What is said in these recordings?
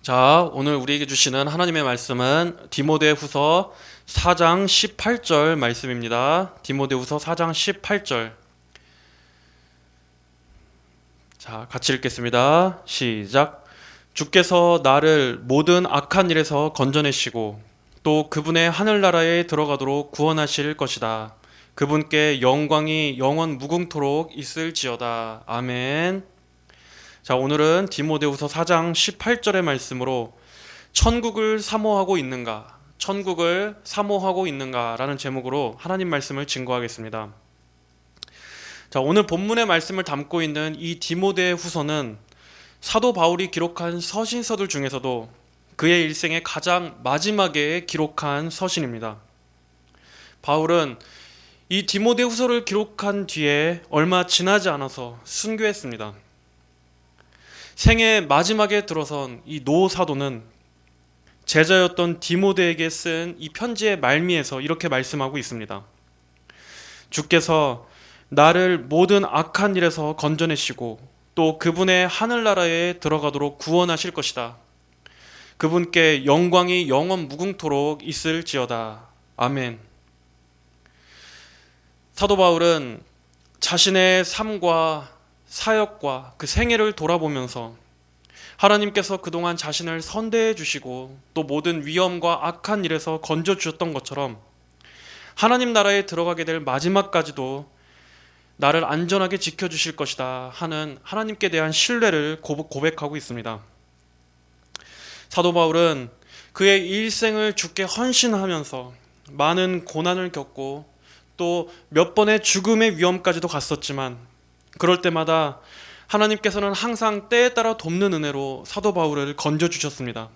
자, 오늘 우리에게 주시는 하나님의 말씀은 디모데후서 4장 18절 말씀입니다. 디모데후서 4장 18절. 자, 같이 읽겠습니다. 시작. 주께서 나를 모든 악한 일에서 건져내시고 또 그분의 하늘나라에 들어가도록 구원하실 것이다. 그분께 영광이 영원 무궁토록 있을지어다. 아멘. 자, 오늘은 디모데후서 4장 18절의 말씀으로 천국을 사모하고 있는가? 천국을 사모하고 있는가? 라는 제목으로 하나님 말씀을 증거하겠습니다. 자, 오늘 본문의 말씀을 담고 있는 이 디모데 후서는 사도 바울이 기록한 서신서들 중에서도 그의 일생의 가장 마지막에 기록한 서신입니다. 바울은 이 디모데 후서를 기록한 뒤에 얼마 지나지 않아서 순교했습니다. 생애 마지막에 들어선 이 노 사도는 제자였던 디모데에게 쓴 이 편지의 말미에서 이렇게 말씀하고 있습니다. 주께서 나를 모든 악한 일에서 건져내시고 또 그분의 하늘나라에 들어가도록 구원하실 것이다. 그분께 영광이 영원 무궁토록 있을지어다. 아멘. 사도 바울은 자신의 삶과 사역과 그 생애를 돌아보면서 하나님께서 그동안 자신을 선대해 주시고 또 모든 위험과 악한 일에서 건져 주셨던 것처럼 하나님 나라에 들어가게 될 마지막까지도 나를 안전하게 지켜주실 것이다 하는 하나님께 대한 신뢰를 고백하고 있습니다. 사도 바울은 그의 일생을 주께 헌신하면서 많은 고난을 겪고 또 몇 번의 죽음의 위험까지도 갔었지만 그럴 때마다 하나님께서는 항상 때에 따라 돕는 은혜로 사도 바울을 건져주셨습니다.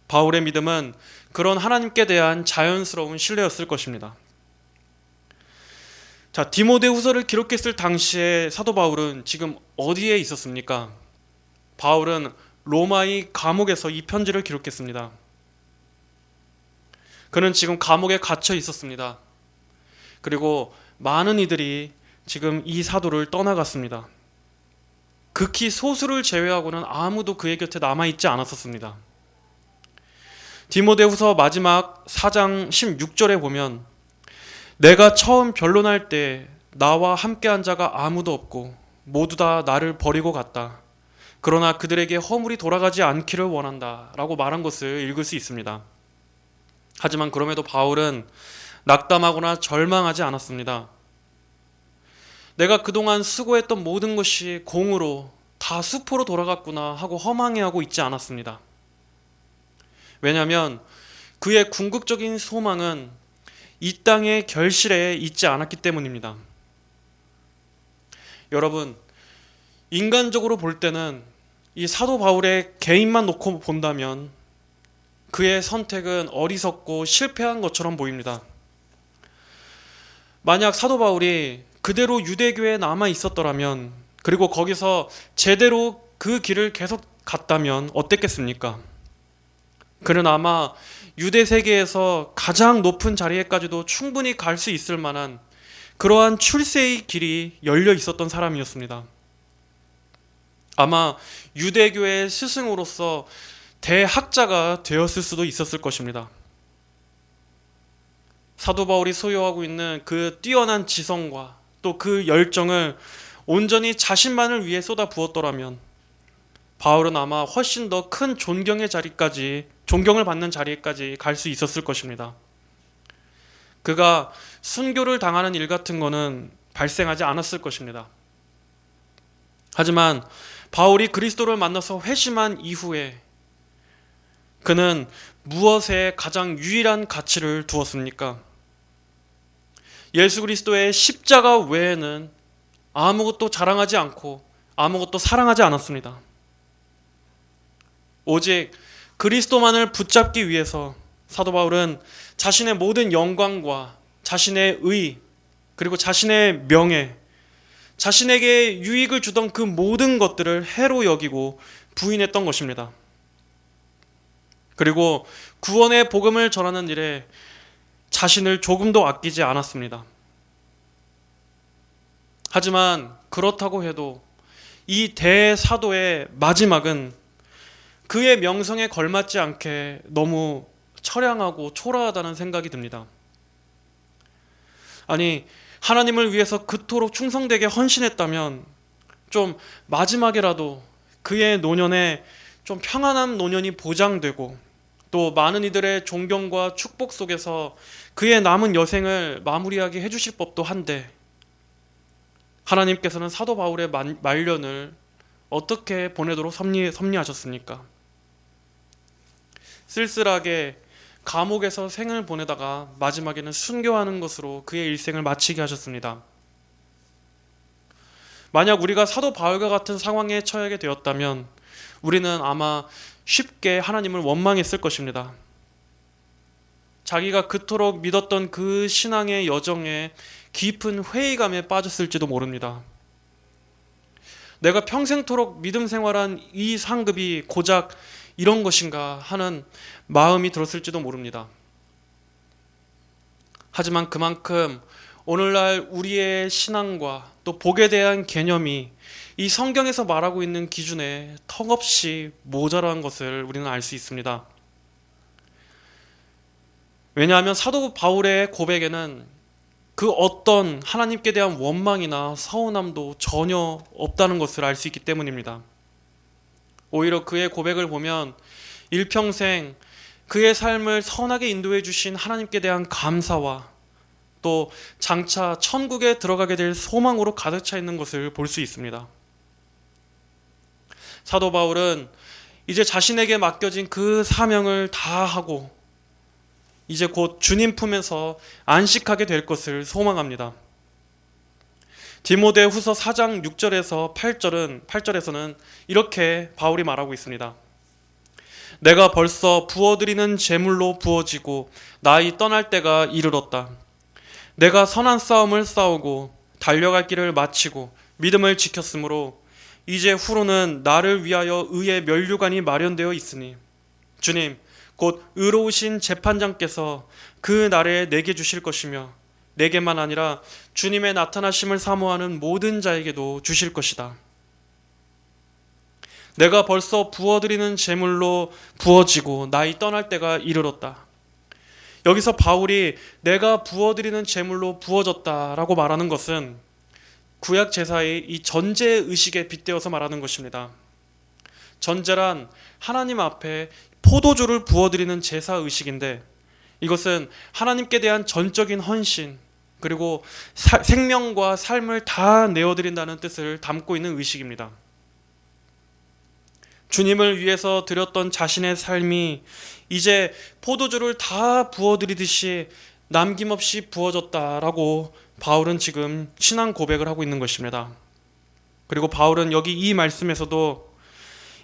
바울의 믿음은 그런 하나님께 대한 자연스러운 신뢰였을 것입니다. 자, 디모데후서를 기록했을 당시에 사도 바울은 지금 어디에 있었습니까? 바울은 로마의 감옥에서 이 편지를 기록했습니다. 그는 지금 감옥에 갇혀 있었습니다. 그리고 많은 이들이 지금 이 사도를 떠나갔습니다. 극히 소수를 제외하고는 아무도 그의 곁에 남아있지 않았었습니다. 디모데후서 마지막 4장 16절에 보면 내가 처음 변론할 때 나와 함께한 자가 아무도 없고 모두 다 나를 버리고 갔다. 그러나 그들에게 허물이 돌아가지 않기를 원한다 라고 말한 것을 읽을 수 있습니다. 하지만 그럼에도 바울은 낙담하거나 절망하지 않았습니다. 내가 그동안 수고했던 모든 것이 공으로 다 수포로 돌아갔구나 하고 허망해하고 있지 않았습니다. 왜냐하면 그의 궁극적인 소망은 이 땅의 결실에 있지 않았기 때문입니다. 여러분, 인간적으로 볼 때는 이 사도 바울의 개인만 놓고 본다면 그의 선택은 어리석고 실패한 것처럼 보입니다. 만약 사도 바울이 그대로 유대교에 남아 있었더라면 그리고 거기서 제대로 그 길을 계속 갔다면 어땠겠습니까? 그는 아마 유대 세계에서 가장 높은 자리에까지도 충분히 갈 수 있을 만한 그러한 출세의 길이 열려 있었던 사람이었습니다. 아마 유대교의 스승으로서 대학자가 되었을 수도 있었을 것입니다. 사도 바울이 소유하고 있는 그 뛰어난 지성과 또 그 열정을 온전히 자신만을 위해 쏟아 부었더라면 바울은 아마 훨씬 더 큰 존경을 받는 자리에까지 갈 수 있었을 것입니다. 그가 순교를 당하는 일 같은 거는 발생하지 않았을 것입니다. 하지만 바울이 그리스도를 만나서 회심한 이후에 그는 무엇에 가장 유일한 가치를 두었습니까? 예수 그리스도의 십자가 외에는 아무것도 자랑하지 않고 아무것도 사랑하지 않았습니다. 오직 그리스도만을 붙잡기 위해서 사도 바울은 자신의 모든 영광과 자신의 의 그리고 자신의 명예, 자신에게 유익을 주던 그 모든 것들을 해로 여기고 부인했던 것입니다. 그리고 구원의 복음을 전하는 일에 자신을 조금도 아끼지 않았습니다. 하지만 그렇다고 해도 이 대사도의 마지막은 그의 명성에 걸맞지 않게 너무 처량하고 초라하다는 생각이 듭니다. 아니, 하나님을 위해서 그토록 충성되게 헌신했다면 좀 마지막에라도 그의 노년에 좀 평안한 노년이 보장되고 또 많은 이들의 존경과 축복 속에서 그의 남은 여생을 마무리하게 해주실 법도 한데, 하나님께서는 사도 바울의 말년을 어떻게 보내도록 섭리하셨습니까? 쓸쓸하게 감옥에서 생을 보내다가 마지막에는 순교하는 것으로 그의 일생을 마치게 하셨습니다. 만약 우리가 사도 바울과 같은 상황에 처하게 되었다면 우리는 아마 쉽게 하나님을 원망했을 것입니다. 자기가 그토록 믿었던 그 신앙의 여정에 깊은 회의감에 빠졌을지도 모릅니다. 내가 평생토록 믿음 생활한 이 상급이 고작 이런 것인가 하는 마음이 들었을지도 모릅니다. 하지만 그만큼 오늘날 우리의 신앙과 또 복에 대한 개념이 이 성경에서 말하고 있는 기준에 턱없이 모자란 것을 우리는 알 수 있습니다. 왜냐하면 사도 바울의 고백에는 그 어떤 하나님께 대한 원망이나 서운함도 전혀 없다는 것을 알 수 있기 때문입니다. 오히려 그의 고백을 보면 일평생 그의 삶을 선하게 인도해 주신 하나님께 대한 감사와 또 장차 천국에 들어가게 될 소망으로 가득 차 있는 것을 볼 수 있습니다. 사도 바울은 이제 자신에게 맡겨진 그 사명을 다 하고 이제 곧 주님 품에서 안식하게 될 것을 소망합니다. 디모데 후서 4장 6절에서 8절에서는 이렇게 바울이 말하고 있습니다. 내가 벌써 부어드리는 제물로 부어지고 나의 떠날 때가 이르렀다. 내가 선한 싸움을 싸우고 달려갈 길을 마치고 믿음을 지켰으므로 이제 후로는 나를 위하여 의의 면류관이 마련되어 있으니 주님 곧 의로우신 재판장께서 그 날에 내게 주실 것이며 내게만 아니라 주님의 나타나심을 사모하는 모든 자에게도 주실 것이다. 내가 벌써 부어드리는 제물로 부어지고 나의 떠날 때가 이르렀다. 여기서 바울이 내가 부어드리는 제물로 부어졌다라고 말하는 것은 구약 제사의 이 전제 의식에 빗대어서 말하는 것입니다. 전제란 하나님 앞에 포도주를 부어드리는 제사 의식인데, 이것은 하나님께 대한 전적인 헌신 그리고 생명과 삶을 다 내어드린다는 뜻을 담고 있는 의식입니다. 주님을 위해서 드렸던 자신의 삶이 이제 포도주를 다 부어드리듯이 남김없이 부어졌다라고 바울은 지금 신앙 고백을 하고 있는 것입니다. 그리고 바울은 여기 이 말씀에서도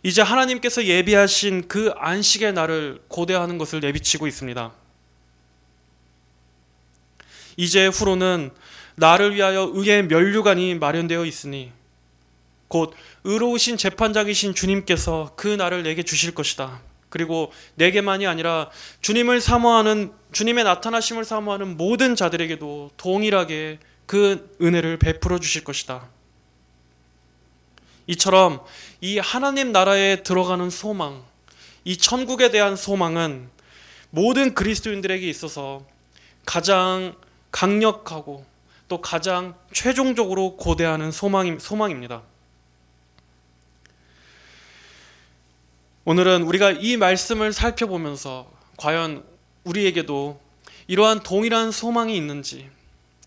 이제 하나님께서 예비하신 그 안식의 날을 고대하는 것을 내비치고 있습니다. 이제 후로는 나를 위하여 의의 면류관이 마련되어 있으니 곧 의로우신 재판장이신 주님께서 그 날을 내게 주실 것이다. 그리고 내게만이 아니라 주님의 나타나심을 사모하는 모든 자들에게도 동일하게 그 은혜를 베풀어 주실 것이다. 이처럼 이 하나님 나라에 들어가는 소망, 이 천국에 대한 소망은 모든 그리스도인들에게 있어서 가장 강력하고 또 가장 최종적으로 고대하는 소망입니다. 오늘은 우리가 이 말씀을 살펴보면서 과연 우리에게도 이러한 동일한 소망이 있는지,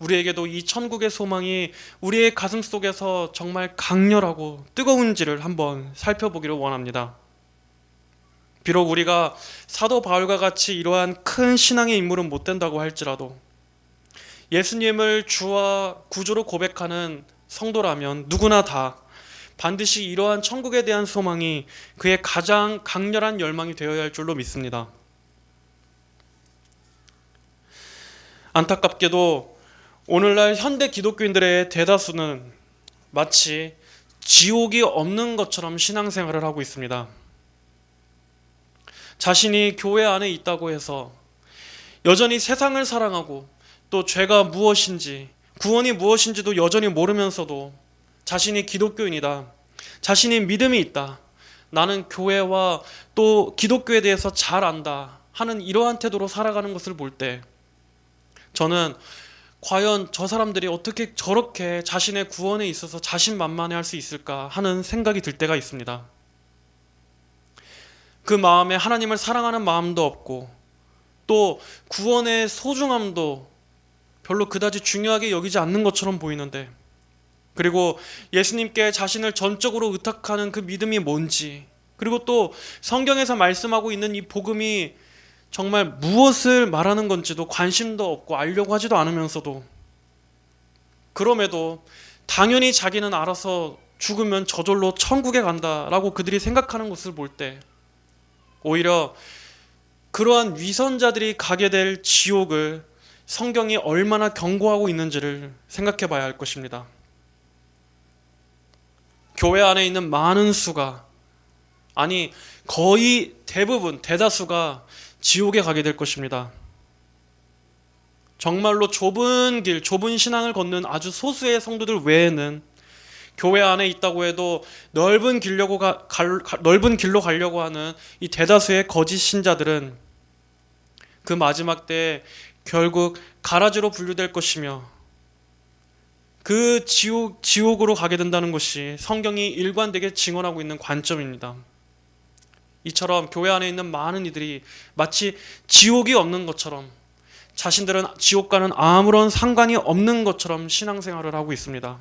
우리에게도 이 천국의 소망이 우리의 가슴 속에서 정말 강렬하고 뜨거운지를 한번 살펴보기를 원합니다. 비록 우리가 사도 바울과 같이 이러한 큰 신앙의 인물은 못 된다고 할지라도 예수님을 주와 구주로 고백하는 성도라면 누구나 다 반드시 이러한 천국에 대한 소망이 그의 가장 강렬한 열망이 되어야 할 줄로 믿습니다. 안타깝게도 오늘날 현대 기독교인들의 대다수는 마치 지옥이 없는 것처럼 신앙생활을 하고 있습니다. 자신이 교회 안에 있다고 해서 여전히 세상을 사랑하고 또 죄가 무엇인지, 구원이 무엇인지도 여전히 모르면서도 자신이 기독교인이다, 자신이 믿음이 있다, 나는 교회와 또 기독교에 대해서 잘 안다 하는 이러한 태도로 살아가는 것을 볼 때 저는 과연 저 사람들이 어떻게 저렇게 자신의 구원에 있어서 자신만만해 할 수 있을까 하는 생각이 들 때가 있습니다. 그 마음에 하나님을 사랑하는 마음도 없고 또 구원의 소중함도 별로 그다지 중요하게 여기지 않는 것처럼 보이는데, 그리고 예수님께 자신을 전적으로 의탁하는 그 믿음이 뭔지, 그리고 또 성경에서 말씀하고 있는 이 복음이 정말 무엇을 말하는 건지도 관심도 없고 알려고 하지도 않으면서도, 그럼에도 당연히 자기는 알아서 죽으면 저절로 천국에 간다라고 그들이 생각하는 것을 볼 때 오히려 그러한 위선자들이 가게 될 지옥을 성경이 얼마나 경고하고 있는지를 생각해 봐야 할 것입니다. 교회 안에 있는 많은 수가, 아니 거의 대부분 대다수가 지옥에 가게 될 것입니다. 정말로 좁은 길, 좁은 신앙을 걷는 아주 소수의 성도들 외에는 교회 안에 있다고 해도 넓은 길로 가려고 하는 이 대다수의 거짓 신자들은 그 마지막 때에 결국 가라지로 분류될 것이며 그 지옥으로 가게 된다는 것이 성경이 일관되게 증언하고 있는 관점입니다. 이처럼 교회 안에 있는 많은 이들이 마치 지옥이 없는 것처럼, 자신들은 지옥과는 아무런 상관이 없는 것처럼 신앙생활을 하고 있습니다.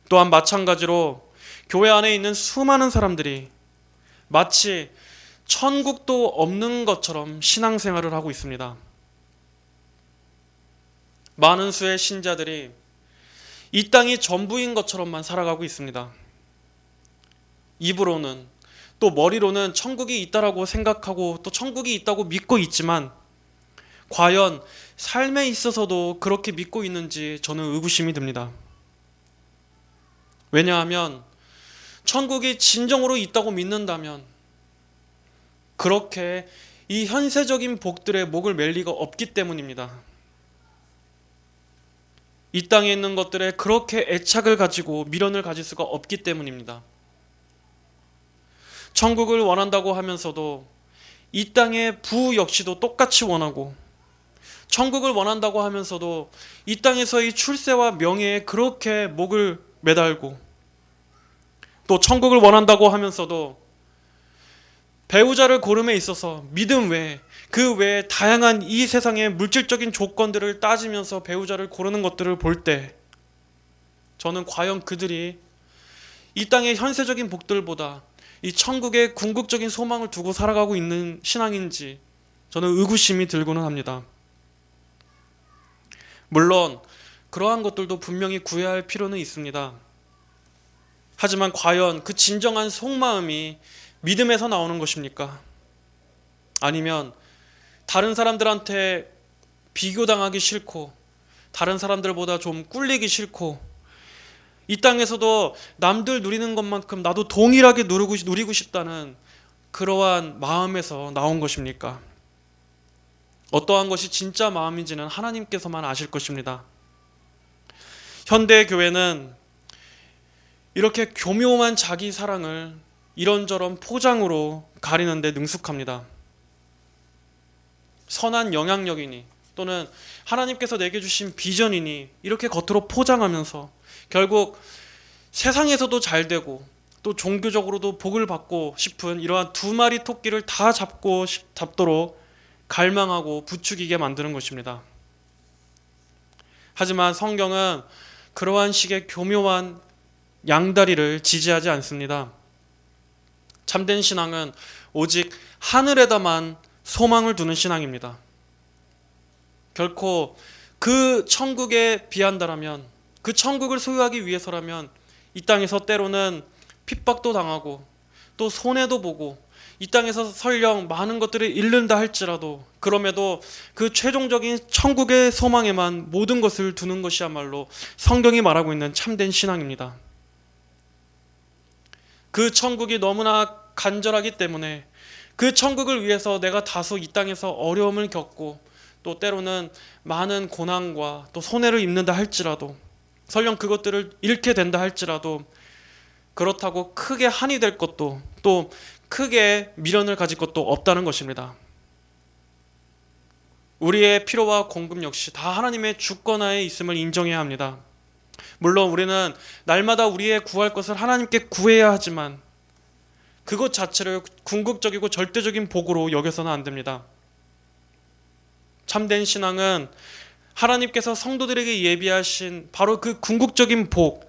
또한 마찬가지로 교회 안에 있는 수많은 사람들이 마치 천국도 없는 것처럼 신앙생활을 하고 있습니다. 많은 수의 신자들이 이 땅이 전부인 것처럼만 살아가고 있습니다. 입으로는 또 머리로는 천국이 있다라고 생각하고 또 천국이 있다고 믿고 있지만 과연 삶에 있어서도 그렇게 믿고 있는지 저는 의구심이 듭니다. 왜냐하면 천국이 진정으로 있다고 믿는다면 그렇게 이 현세적인 복들의 목을 맬 리가 없기 때문입니다. 이 땅에 있는 것들에 그렇게 애착을 가지고 미련을 가질 수가 없기 때문입니다. 천국을 원한다고 하면서도 이 땅의 부 역시도 똑같이 원하고, 천국을 원한다고 하면서도 이 땅에서의 출세와 명예에 그렇게 목을 매달고, 또 천국을 원한다고 하면서도 배우자를 고름에 있어서 믿음 외에 그 외에 다양한 이 세상의 물질적인 조건들을 따지면서 배우자를 고르는 것들을 볼 때 저는 과연 그들이 이 땅의 현세적인 복들보다 이 천국의 궁극적인 소망을 두고 살아가고 있는 신앙인지 저는 의구심이 들고는 합니다. 물론 그러한 것들도 분명히 구해야 할 필요는 있습니다. 하지만 과연 그 진정한 속마음이 믿음에서 나오는 것입니까? 아니면 다른 사람들한테 비교당하기 싫고 다른 사람들보다 좀 꿀리기 싫고 이 땅에서도 남들 누리는 것만큼 나도 동일하게 누리고 싶다는 그러한 마음에서 나온 것입니까? 어떠한 것이 진짜 마음인지는 하나님께서만 아실 것입니다. 현대 교회는 이렇게 교묘한 자기 사랑을 이런저런 포장으로 가리는 데 능숙합니다. 선한 영향력이니 또는 하나님께서 내게 주신 비전이니 이렇게 겉으로 포장하면서 결국 세상에서도 잘 되고 또 종교적으로도 복을 받고 싶은 이러한 두 마리 토끼를 다 잡도록 갈망하고 부추기게 만드는 것입니다. 하지만 성경은 그러한 식의 교묘한 양다리를 지지하지 않습니다. 참된 신앙은 오직 하늘에다만 소망을 두는 신앙입니다. 결코 그 천국에 비한다라면, 그 천국을 소유하기 위해서라면 이 땅에서 때로는 핍박도 당하고 또 손해도 보고 이 땅에서 설령 많은 것들을 잃는다 할지라도 그럼에도 그 최종적인 천국의 소망에만 모든 것을 두는 것이야말로 성경이 말하고 있는 참된 신앙입니다. 그 천국이 너무나 간절하기 때문에 그 천국을 위해서 내가 다소 이 땅에서 어려움을 겪고 또 때로는 많은 고난과 또 손해를 입는다 할지라도 설령 그것들을 잃게 된다 할지라도 그렇다고 크게 한이 될 것도 또 크게 미련을 가질 것도 없다는 것입니다. 우리의 필요와 공급 역시 다 하나님의 주권하에 있음을 인정해야 합니다. 물론 우리는 날마다 우리의 구할 것을 하나님께 구해야 하지만 그것 자체를 궁극적이고 절대적인 복으로 여겨서는 안 됩니다. 참된 신앙은 하나님께서 성도들에게 예비하신 바로 그 궁극적인 복,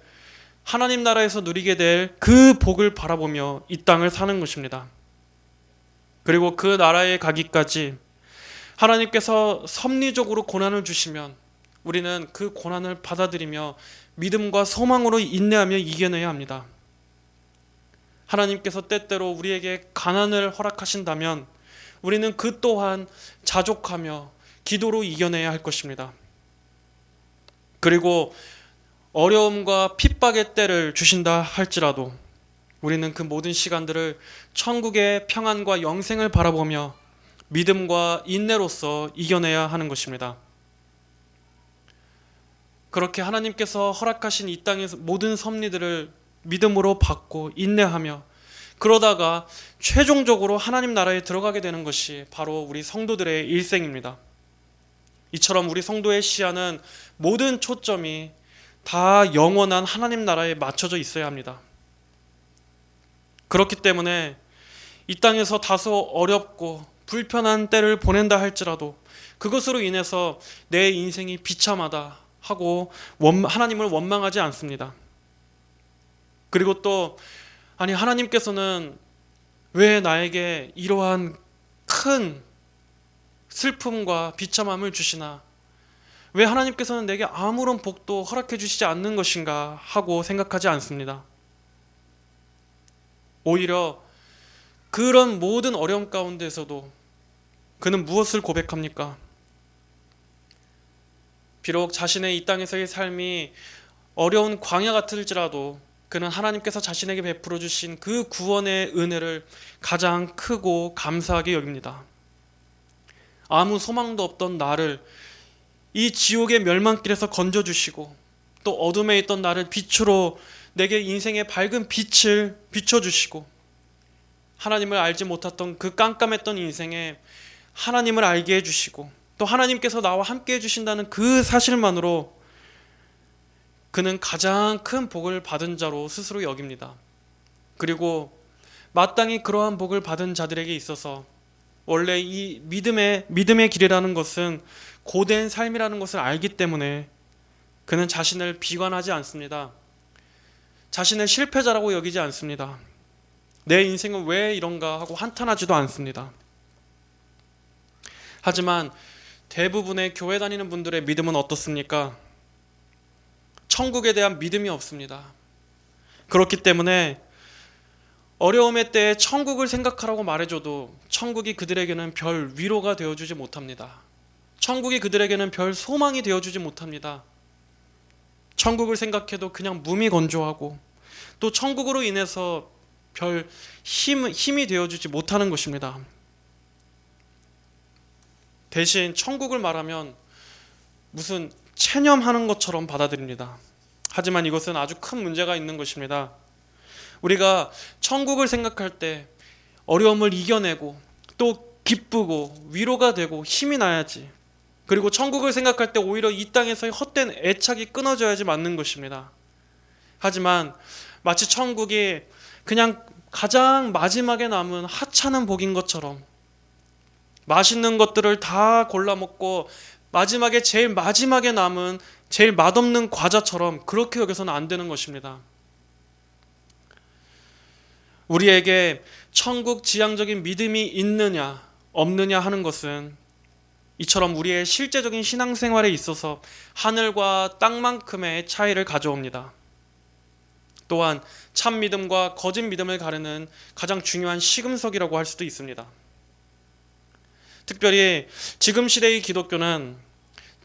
하나님 나라에서 누리게 될 그 복을 바라보며 이 땅을 사는 것입니다. 그리고 그 나라에 가기까지 하나님께서 섭리적으로 고난을 주시면 우리는 그 고난을 받아들이며 믿음과 소망으로 인내하며 이겨내야 합니다. 하나님께서 때때로 우리에게 가난을 허락하신다면 우리는 그 또한 자족하며 기도로 이겨내야 할 것입니다. 그리고 어려움과 핍박의 때를 주신다 할지라도 우리는 그 모든 시간들을 천국의 평안과 영생을 바라보며 믿음과 인내로서 이겨내야 하는 것입니다. 그렇게 하나님께서 허락하신 이 땅의 모든 섭리들을 믿음으로 받고 인내하며 그러다가 최종적으로 하나님 나라에 들어가게 되는 것이 바로 우리 성도들의 일생입니다. 이처럼 우리 성도의 시야는 모든 초점이 다 영원한 하나님 나라에 맞춰져 있어야 합니다. 그렇기 때문에 이 땅에서 다소 어렵고 불편한 때를 보낸다 할지라도 그것으로 인해서 내 인생이 비참하다 하고 하나님을 원망하지 않습니다. 그리고 또 아니 하나님께서는 왜 나에게 이러한 큰 슬픔과 비참함을 주시나? 왜 하나님께서는 내게 아무런 복도 허락해 주시지 않는 것인가 하고 생각하지 않습니다. 오히려 그런 모든 어려움 가운데서도 그는 무엇을 고백합니까? 비록 자신의 이 땅에서의 삶이 어려운 광야 같을지라도 그는 하나님께서 자신에게 베풀어 주신 그 구원의 은혜를 가장 크고 감사하게 여깁니다. 아무 소망도 없던 나를 이 지옥의 멸망길에서 건져주시고 또 어둠에 있던 나를 빛으로 내게 인생의 밝은 빛을 비춰주시고 하나님을 알지 못했던 그 깜깜했던 인생에 하나님을 알게 해주시고 또 하나님께서 나와 함께 해주신다는 그 사실만으로 그는 가장 큰 복을 받은 자로 스스로 여깁니다. 그리고 마땅히 그러한 복을 받은 자들에게 있어서 원래 이 믿음의 길이라는 것은 고된 삶이라는 것을 알기 때문에 그는 자신을 비관하지 않습니다. 자신을 실패자라고 여기지 않습니다. 내 인생은 왜 이런가 하고 한탄하지도 않습니다. 하지만 대부분의 교회 다니는 분들의 믿음은 어떻습니까? 천국에 대한 믿음이 없습니다. 그렇기 때문에 어려움의 때에 천국을 생각하라고 말해줘도 천국이 그들에게는 별 위로가 되어주지 못합니다. 천국이 그들에게는 별 소망이 되어주지 못합니다. 천국을 생각해도 그냥 무미건조하고 또 천국으로 인해서 별 힘이 되어주지 못하는 것입니다. 대신 천국을 말하면 무슨 체념하는 것처럼 받아들입니다. 하지만 이것은 아주 큰 문제가 있는 것입니다. 우리가 천국을 생각할 때 어려움을 이겨내고 또 기쁘고 위로가 되고 힘이 나야지. 그리고 천국을 생각할 때 오히려 이 땅에서의 헛된 애착이 끊어져야지 맞는 것입니다. 하지만 마치 천국이 그냥 가장 마지막에 남은 하찮은 복인 것처럼 맛있는 것들을 다 골라 먹고 마지막에 제일 마지막에 남은 제일 맛없는 과자처럼 그렇게 여겨서는 안 되는 것입니다. 우리에게 천국 지향적인 믿음이 있느냐 없느냐 하는 것은 이처럼 우리의 실제적인 신앙생활에 있어서 하늘과 땅만큼의 차이를 가져옵니다. 또한 참 믿음과 거짓 믿음을 가르는 가장 중요한 시금석이라고 할 수도 있습니다. 특별히 지금 시대의 기독교는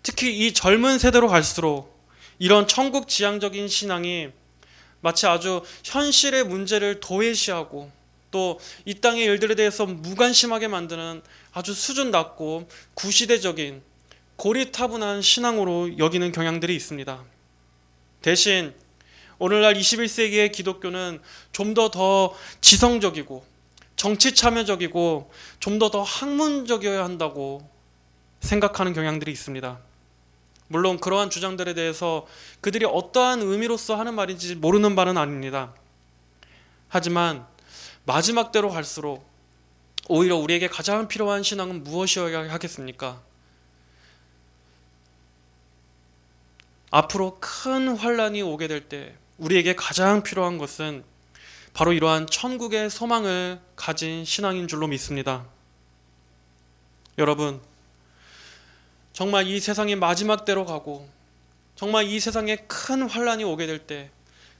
특히 이 젊은 세대로 갈수록 이런 천국 지향적인 신앙이 마치 아주 현실의 문제를 도외시하고 또 이 땅의 일들에 대해서 무관심하게 만드는 아주 수준 낮고 구시대적인 고리타분한 신앙으로 여기는 경향들이 있습니다. 대신 오늘날 21세기의 기독교는 좀 더 지성적이고 정치 참여적이고 좀 더 학문적이어야 한다고 생각하는 경향들이 있습니다. 물론 그러한 주장들에 대해서 그들이 어떠한 의미로서 하는 말인지 모르는 바는 아닙니다. 하지만 마지막 때로 갈수록 오히려 우리에게 가장 필요한 신앙은 무엇이어야 하겠습니까? 앞으로 큰 환란이 오게 될 때 우리에게 가장 필요한 것은 바로 이러한 천국의 소망을 가진 신앙인 줄로 믿습니다. 여러분, 정말 이 세상이 마지막 때로 가고 정말 이 세상에 큰 환란이 오게 될 때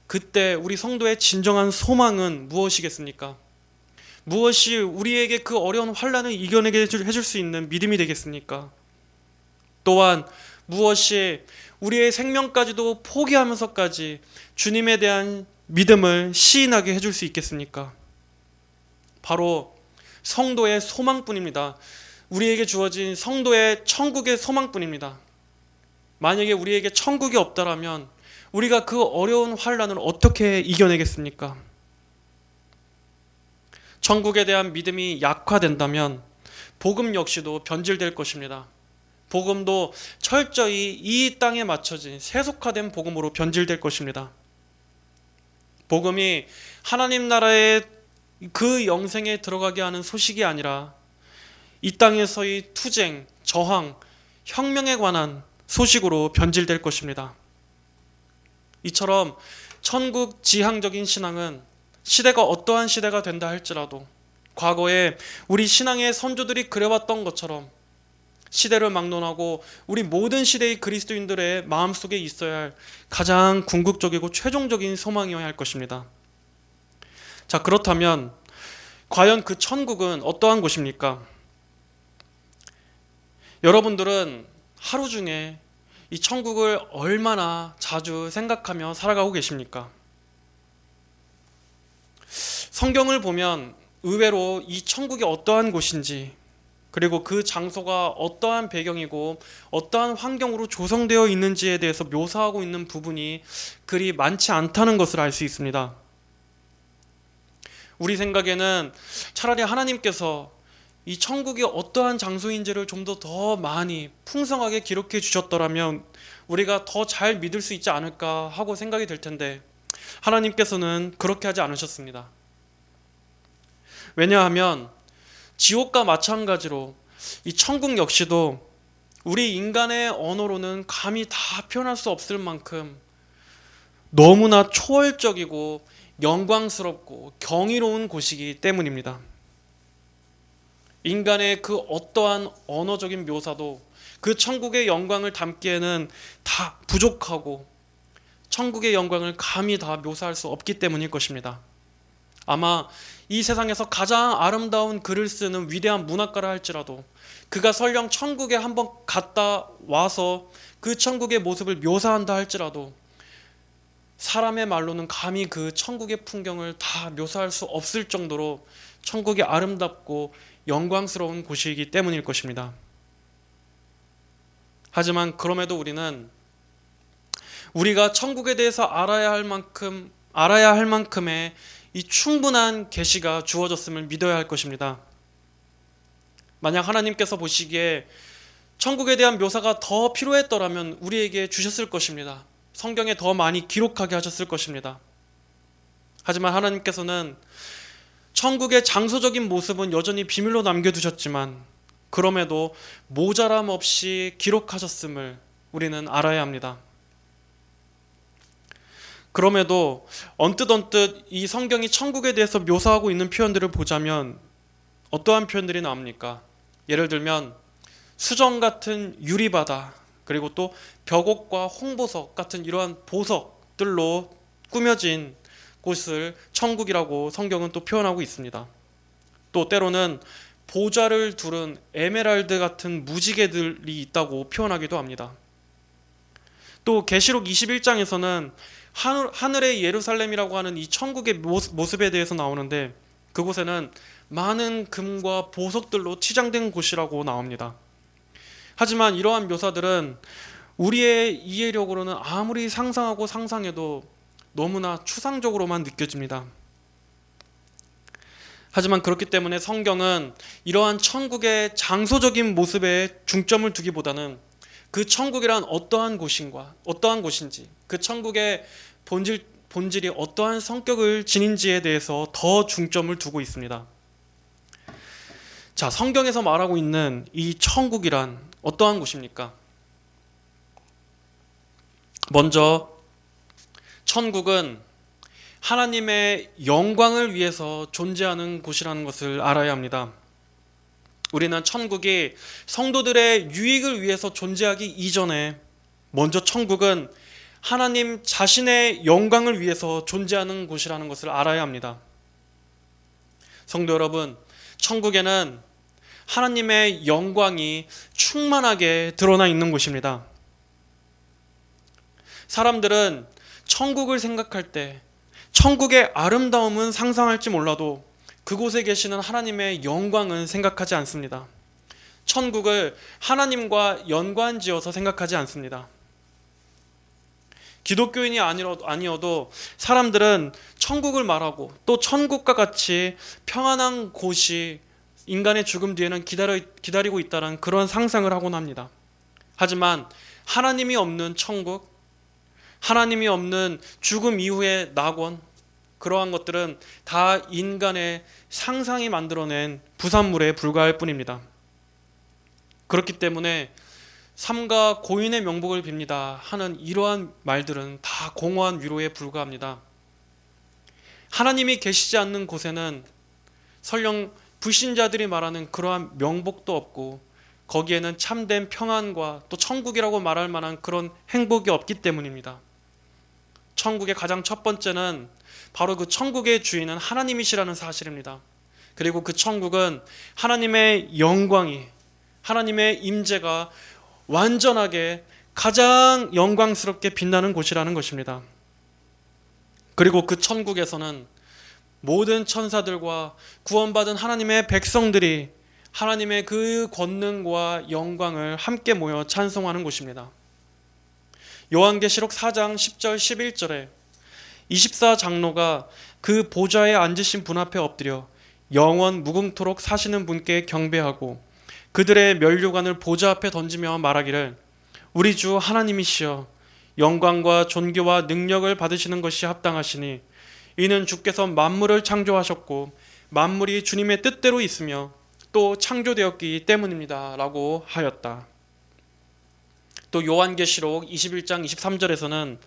그때 우리 성도의 진정한 소망은 무엇이겠습니까? 무엇이 우리에게 그 어려운 환란을 이겨내게 해줄 수 있는 믿음이 되겠습니까? 또한 무엇이 우리의 생명까지도 포기하면서까지 주님에 대한 믿음을 시인하게 해줄 수 있겠습니까? 바로 성도의 소망뿐입니다. 우리에게 주어진 성도의 천국의 소망뿐입니다. 만약에 우리에게 천국이 없다라면 우리가 그 어려운 환란을 어떻게 이겨내겠습니까? 천국에 대한 믿음이 약화된다면 복음 역시도 변질될 것입니다. 복음도 철저히 이 땅에 맞춰진 세속화된 복음으로 변질될 것입니다. 복음이 하나님 나라의 그 영생에 들어가게 하는 소식이 아니라 이 땅에서의 투쟁, 저항, 혁명에 관한 소식으로 변질될 것입니다. 이처럼 천국 지향적인 신앙은 시대가 어떠한 시대가 된다 할지라도 과거에 우리 신앙의 선조들이 그려왔던 것처럼 시대를 막론하고 우리 모든 시대의 그리스도인들의 마음속에 있어야 할 가장 궁극적이고 최종적인 소망이어야 할 것입니다. 자, 그렇다면 과연 그 천국은 어떠한 곳입니까? 여러분들은 하루 중에 이 천국을 얼마나 자주 생각하며 살아가고 계십니까? 성경을 보면 의외로 이 천국이 어떠한 곳인지, 그리고 그 장소가 어떠한 배경이고 어떠한 환경으로 조성되어 있는지에 대해서 묘사하고 있는 부분이 그리 많지 않다는 것을 알 수 있습니다. 우리 생각에는 차라리 하나님께서 이 천국이 어떠한 장소인지를 좀 더 많이 풍성하게 기록해 주셨더라면 우리가 더 잘 믿을 수 있지 않을까 하고 생각이 될 텐데 하나님께서는 그렇게 하지 않으셨습니다. 왜냐하면 지옥과 마찬가지로 이 천국 역시도 우리 인간의 언어로는 감히 다 표현할 수 없을 만큼 너무나 초월적이고 영광스럽고 경이로운 곳이기 때문입니다. 인간의 그 어떠한 언어적인 묘사도 그 천국의 영광을 담기에는 다 부족하고 천국의 영광을 감히 다 묘사할 수 없기 때문일 것입니다. 아마 이 세상에서 가장 아름다운 글을 쓰는 위대한 문학가라 할지라도 그가 설령 천국에 한번 갔다 와서 그 천국의 모습을 묘사한다 할지라도 사람의 말로는 감히 그 천국의 풍경을 다 묘사할 수 없을 정도로 천국이 아름답고 영광스러운 곳이기 때문일 것입니다. 하지만 그럼에도 우리는 우리가 천국에 대해서 알아야 할 만큼의 이 충분한 계시가 주어졌음을 믿어야 할 것입니다. 만약 하나님께서 보시기에 천국에 대한 묘사가 더 필요했더라면 우리에게 주셨을 것입니다. 성경에 더 많이 기록하게 하셨을 것입니다. 하지만 하나님께서는 천국의 장소적인 모습은 여전히 비밀로 남겨두셨지만 그럼에도 모자람 없이 기록하셨음을 우리는 알아야 합니다. 그럼에도 언뜻 이 성경이 천국에 대해서 묘사하고 있는 표현들을 보자면 어떠한 표현들이 나옵니까? 예를 들면 수정 같은 유리바다, 그리고 또 벽옥과 홍보석 같은 이러한 보석들로 꾸며진 곳을 천국이라고 성경은 또 표현하고 있습니다. 또 때로는 보좌를 두른 에메랄드 같은 무지개들이 있다고 표현하기도 합니다. 또 계시록 21장에서는 하늘의 예루살렘이라고 하는 이 천국의 모습에 대해서 나오는데 그곳에는 많은 금과 보석들로 치장된 곳이라고 나옵니다. 하지만 이러한 묘사들은 우리의 이해력으로는 아무리 상상하고 상상해도 너무나 추상적으로만 느껴집니다. 하지만 그렇기 때문에 성경은 이러한 천국의 장소적인 모습에 중점을 두기보다는 그 천국이란 어떠한 곳인지, 그 천국의 본질이 어떠한 성격을 지닌지에 대해서 더 중점을 두고 있습니다. 자, 성경에서 말하고 있는 이 천국이란 어떠한 곳입니까? 먼저 천국은 하나님의 영광을 위해서 존재하는 곳이라는 것을 알아야 합니다. 우리는 천국이 성도들의 유익을 위해서 존재하기 이전에 먼저 천국은 하나님 자신의 영광을 위해서 존재하는 곳이라는 것을 알아야 합니다. 성도 여러분, 천국에는 하나님의 영광이 충만하게 드러나 있는 곳입니다. 사람들은 천국을 생각할 때 천국의 아름다움은 상상할지 몰라도 그곳에 계시는 하나님의 영광은 생각하지 않습니다. 천국을 하나님과 연관지어서 생각하지 않습니다. 기독교인이 아니어도 사람들은 천국을 말하고 또 천국과 같이 평안한 곳이 인간의 죽음 뒤에는 기다리고 있다는 그런 상상을 하곤 합니다. 하지만 하나님이 없는 천국, 하나님이 없는 죽음 이후의 낙원, 그러한 것들은 다 인간의 상상이 만들어낸 부산물에 불과할 뿐입니다. 그렇기 때문에 삼가 고인의 명복을 빕니다 하는 이러한 말들은 다 공허한 위로에 불과합니다. 하나님이 계시지 않는 곳에는 설령 불신자들이 말하는 그러한 명복도 없고 거기에는 참된 평안과 또 천국이라고 말할 만한 그런 행복이 없기 때문입니다. 천국의 가장 첫 번째는 바로 그 천국의 주인은 하나님이시라는 사실입니다. 그리고 그 천국은 하나님의 영광이, 하나님의 임재가 완전하게 가장 영광스럽게 빛나는 곳이라는 것입니다. 그리고 그 천국에서는 모든 천사들과 구원받은 하나님의 백성들이 하나님의 그 권능과 영광을 함께 모여 찬송하는 곳입니다. 요한계시록 4장 10절 11절에 24장로가 그 보좌에 앉으신 분 앞에 엎드려 영원 무궁토록 사시는 분께 경배하고 그들의 면류관을 보좌 앞에 던지며 말하기를 우리 주 하나님이시여 영광과 존귀와 능력을 받으시는 것이 합당하시니 이는 주께서 만물을 창조하셨고 만물이 주님의 뜻대로 있으며 또 창조되었기 때문입니다 라고 하였다. 또 요한계시록 21장 23절에서는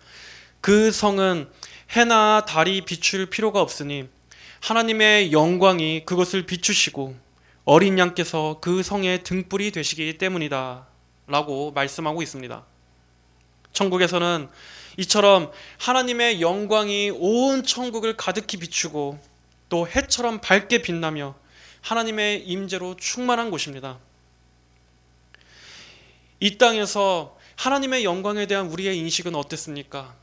그 성은 해나 달이 비출 필요가 없으니 하나님의 영광이 그것을 비추시고 어린 양께서 그 성의 등불이 되시기 때문이다 라고 말씀하고 있습니다. 천국에서는 이처럼 하나님의 영광이 온 천국을 가득히 비추고 또 해처럼 밝게 빛나며 하나님의 임재로 충만한 곳입니다. 이 땅에서 하나님의 영광에 대한 우리의 인식은 어땠습니까?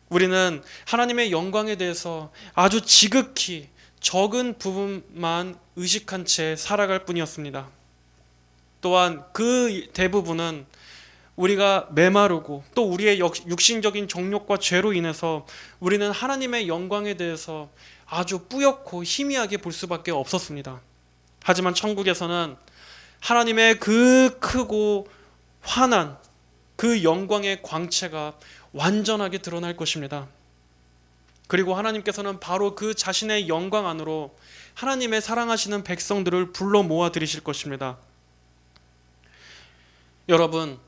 우리는 하나님의 영광에 대해서 아주 지극히 적은 부분만 의식한 채 살아갈 뿐이었습니다. 또한 그 대부분은 우리가 메마르고 또 우리의 육신적인 정욕과 죄로 인해서 우리는 하나님의 영광에 대해서 아주 뿌옇고 희미하게 볼 수밖에 없었습니다. 하지만 천국에서는 하나님의 그 크고 환한 그 영광의 광채가 완전하게 드러날 것입니다. 그리고 하나님께서는 바로 그 자신의 영광 안으로 하나님의 사랑하시는 백성들을 불러 모아 들이실 것입니다. 여러분,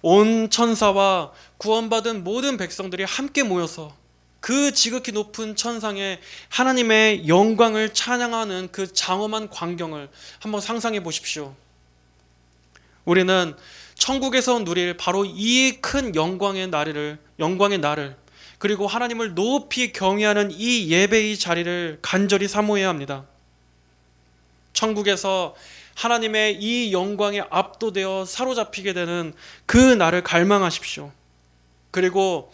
온 천사와 구원받은 모든 백성들이 함께 모여서 그 지극히 높은 천상에 하나님의 영광을 찬양하는 그 장엄한 광경을 한번 상상해 보십시오. 우리는 천국에서 누릴 바로 이 큰 영광의 날을 그리고 하나님을 높이 경외하는 이 예배의 자리를 간절히 사모해야 합니다. 천국에서 하나님의 이 영광에 압도되어 사로잡히게 되는 그 날을 갈망하십시오. 그리고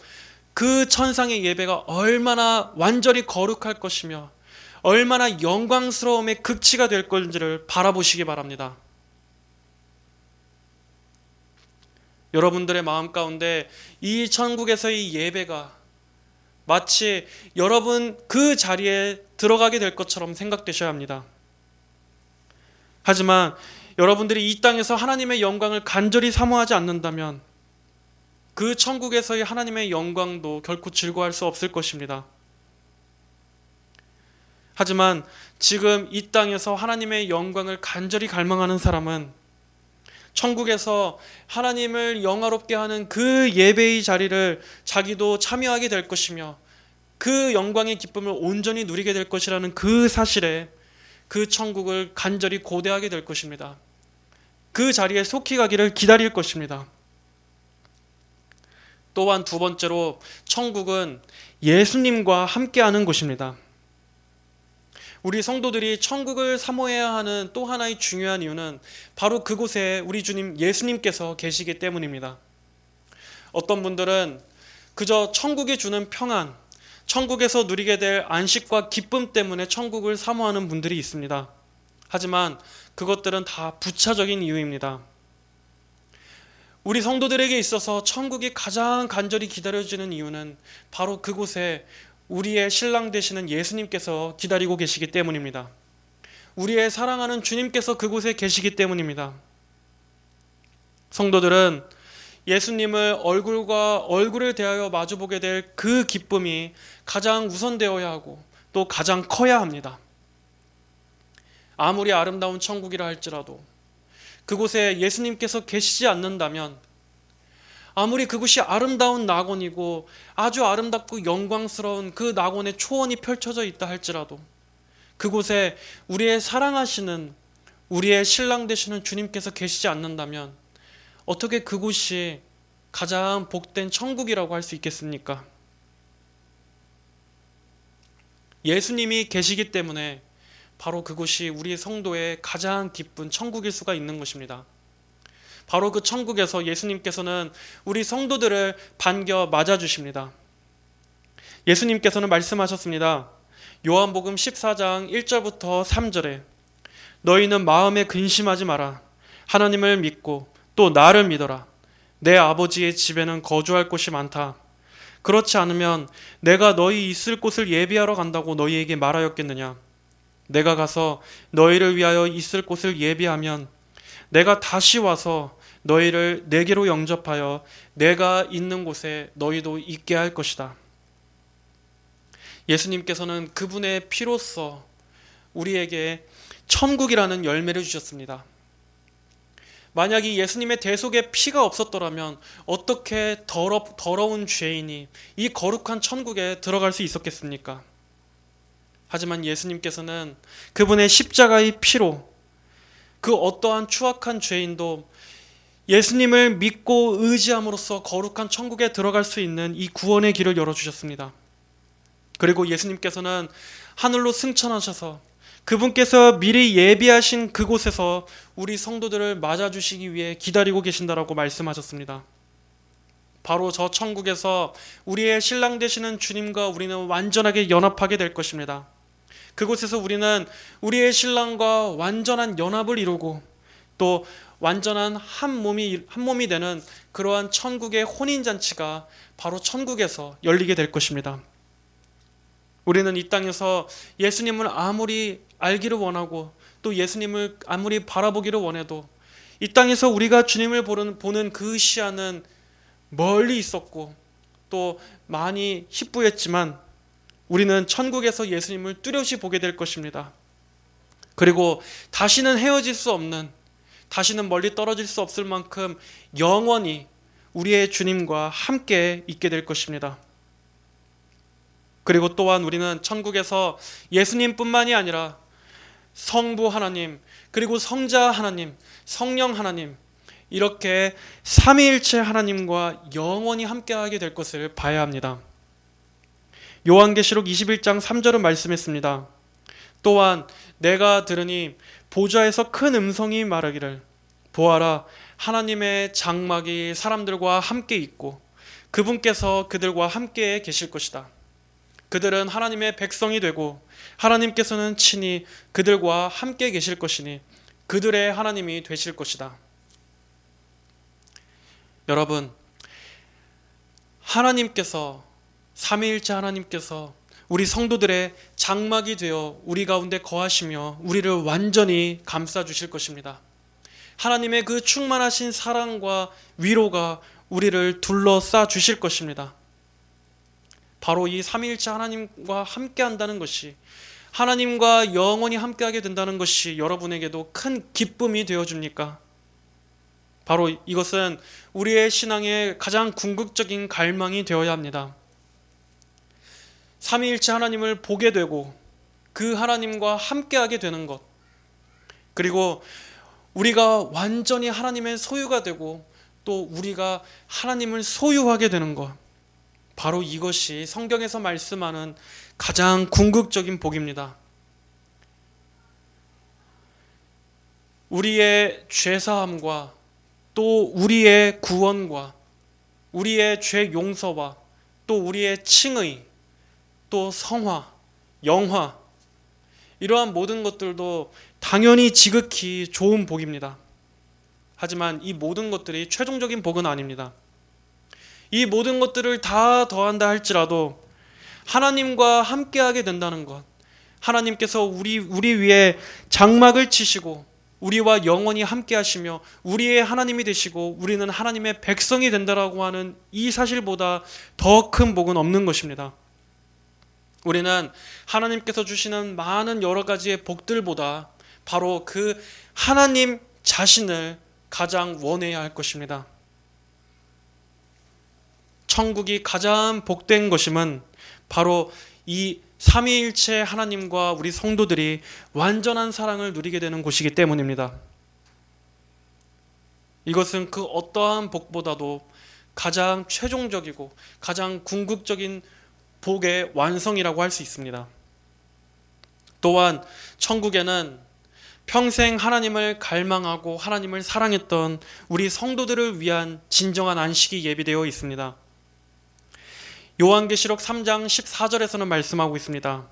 그 천상의 예배가 얼마나 완전히 거룩할 것이며 얼마나 영광스러움의 극치가 될 건지를 바라보시기 바랍니다. 여러분들의 마음 가운데 이 천국에서의 예배가 마치 여러분 그 자리에 들어가게 될 것처럼 생각되셔야 합니다. 하지만 여러분들이 이 땅에서 하나님의 영광을 간절히 사모하지 않는다면 그 천국에서의 하나님의 영광도 결코 즐거워할 수 없을 것입니다. 하지만 지금 이 땅에서 하나님의 영광을 간절히 갈망하는 사람은 천국에서 하나님을 영화롭게 하는 그 예배의 자리를 자기도 참여하게 될 것이며 그 영광의 기쁨을 온전히 누리게 될 것이라는 그 사실에 그 천국을 간절히 고대하게 될 것입니다. 그 자리에 속히 가기를 기다릴 것입니다. 또한 두 번째로 천국은 예수님과 함께하는 곳입니다. 우리 성도들이 천국을 사모해야 하는 또 하나의 중요한 이유는 바로 그곳에 우리 주님 예수님께서 계시기 때문입니다. 어떤 분들은 그저 천국이 주는 평안, 천국에서 누리게 될 안식과 기쁨 때문에 천국을 사모하는 분들이 있습니다. 하지만 그것들은 다 부차적인 이유입니다. 우리 성도들에게 있어서 천국이 가장 간절히 기다려지는 이유는 바로 그곳에 우리의 신랑 되시는 예수님께서 기다리고 계시기 때문입니다. 우리의 사랑하는 주님께서 그곳에 계시기 때문입니다. 성도들은 예수님을 얼굴과 얼굴을 대하여 마주보게 될 그 기쁨이 가장 우선되어야 하고 또 가장 커야 합니다. 아무리 아름다운 천국이라 할지라도 그곳에 예수님께서 계시지 않는다면 아무리 그곳이 아름다운 낙원이고 아주 아름답고 영광스러운 그 낙원의 초원이 펼쳐져 있다 할지라도 그곳에 우리의 사랑하시는 우리의 신랑 되시는 주님께서 계시지 않는다면 어떻게 그곳이 가장 복된 천국이라고 할 수 있겠습니까? 예수님이 계시기 때문에 바로 그곳이 우리 성도의 가장 기쁜 천국일 수가 있는 것입니다. 바로 그 천국에서 예수님께서는 우리 성도들을 반겨 맞아주십니다. 예수님께서는 말씀하셨습니다. 요한복음 14장 1절부터 3절에 너희는 마음에 근심하지 마라. 하나님을 믿고 또 나를 믿어라. 내 아버지의 집에는 거주할 곳이 많다. 그렇지 않으면 내가 너희 있을 곳을 예비하러 간다고 너희에게 말하였겠느냐. 내가 가서 너희를 위하여 있을 곳을 예비하면 내가 다시 와서 너희를 내게로 영접하여 내가 있는 곳에 너희도 있게 할 것이다. 예수님께서는 그분의 피로써 우리에게 천국이라는 열매를 주셨습니다. 만약 이 예수님의 대속에 피가 없었더라면 어떻게 더러운 죄인이 이 거룩한 천국에 들어갈 수 있었겠습니까? 하지만 예수님께서는 그분의 십자가의 피로 그 어떠한 추악한 죄인도 예수님을 믿고 의지함으로써 거룩한 천국에 들어갈 수 있는 이 구원의 길을 열어주셨습니다. 그리고 예수님께서는 하늘로 승천하셔서 그분께서 미리 예비하신 그곳에서 우리 성도들을 맞아주시기 위해 기다리고 계신다라고 말씀하셨습니다. 바로 저 천국에서 우리의 신랑 되시는 주님과 우리는 완전하게 연합하게 될 것입니다. 그곳에서 우리는 우리의 신랑과 완전한 연합을 이루고 또 완전한 한 몸이 되는 그러한 천국의 혼인잔치가 바로 천국에서 열리게 될 것입니다. 우리는 이 땅에서 예수님을 아무리 알기를 원하고 또 예수님을 아무리 바라보기를 원해도 이 땅에서 우리가 주님을 보는 그 시야는 멀리 있었고 또 많이 희뿌했지만 우리는 천국에서 예수님을 뚜렷이 보게 될 것입니다. 그리고 다시는 헤어질 수 없는, 다시는 멀리 떨어질 수 없을 만큼 영원히 우리의 주님과 함께 있게 될 것입니다. 그리고 또한 우리는 천국에서 예수님뿐만이 아니라 성부 하나님, 그리고 성자 하나님, 성령 하나님, 이렇게 삼위일체 하나님과 영원히 함께하게 될 것을 봐야 합니다. 요한계시록 21장 3절은 말씀했습니다. 또한 내가 들으니 보좌에서 큰 음성이 말하기를 보아라, 하나님의 장막이 사람들과 함께 있고 그분께서 그들과 함께 계실 것이다. 그들은 하나님의 백성이 되고 하나님께서는 친히 그들과 함께 계실 것이니 그들의 하나님이 되실 것이다. 여러분, 하나님께서 삼위일체 하나님께서 우리 성도들의 장막이 되어 우리 가운데 거하시며 우리를 완전히 감싸 주실 것입니다. 하나님의 그 충만하신 사랑과 위로가 우리를 둘러싸 주실 것입니다. 바로 이 삼위일체 하나님과 함께 한다는 것이, 하나님과 영원히 함께하게 된다는 것이 여러분에게도 큰 기쁨이 되어줍니까? 바로 이것은 우리의 신앙의 가장 궁극적인 갈망이 되어야 합니다. 삼위일체 하나님을 보게 되고 그 하나님과 함께하게 되는 것, 그리고 우리가 완전히 하나님의 소유가 되고 또 우리가 하나님을 소유하게 되는 것, 바로 이것이 성경에서 말씀하는 가장 궁극적인 복입니다. 우리의 죄사함과 또 우리의 구원과 우리의 죄 용서와 또 우리의 칭의, 또 성화, 영화, 이러한 모든 것들도 당연히 지극히 좋은 복입니다. 하지만 이 모든 것들이 최종적인 복은 아닙니다. 이 모든 것들을 다 더한다 할지라도 하나님과 함께하게 된다는 것, 하나님께서 우리 위에 장막을 치시고 우리와 영원히 함께하시며 우리의 하나님이 되시고 우리는 하나님의 백성이 된다라고 하는 이 사실보다 더 큰 복은 없는 것입니다. 우리는 하나님께서 주시는 많은 여러 가지의 복들보다 바로 그 하나님 자신을 가장 원해야 할 것입니다. 천국이 가장 복된 것임은 바로 이 삼위일체 하나님과 우리 성도들이 완전한 사랑을 누리게 되는 곳이기 때문입니다. 이것은 그 어떠한 복보다도 가장 최종적이고 가장 궁극적인 복의 완성이라고 할 수 있습니다. 또한 천국에는 평생 하나님을 갈망하고 하나님을 사랑했던 우리 성도들을 위한 진정한 안식이 예비되어 있습니다. 요한계시록 3장 14절에서는 말씀하고 있습니다.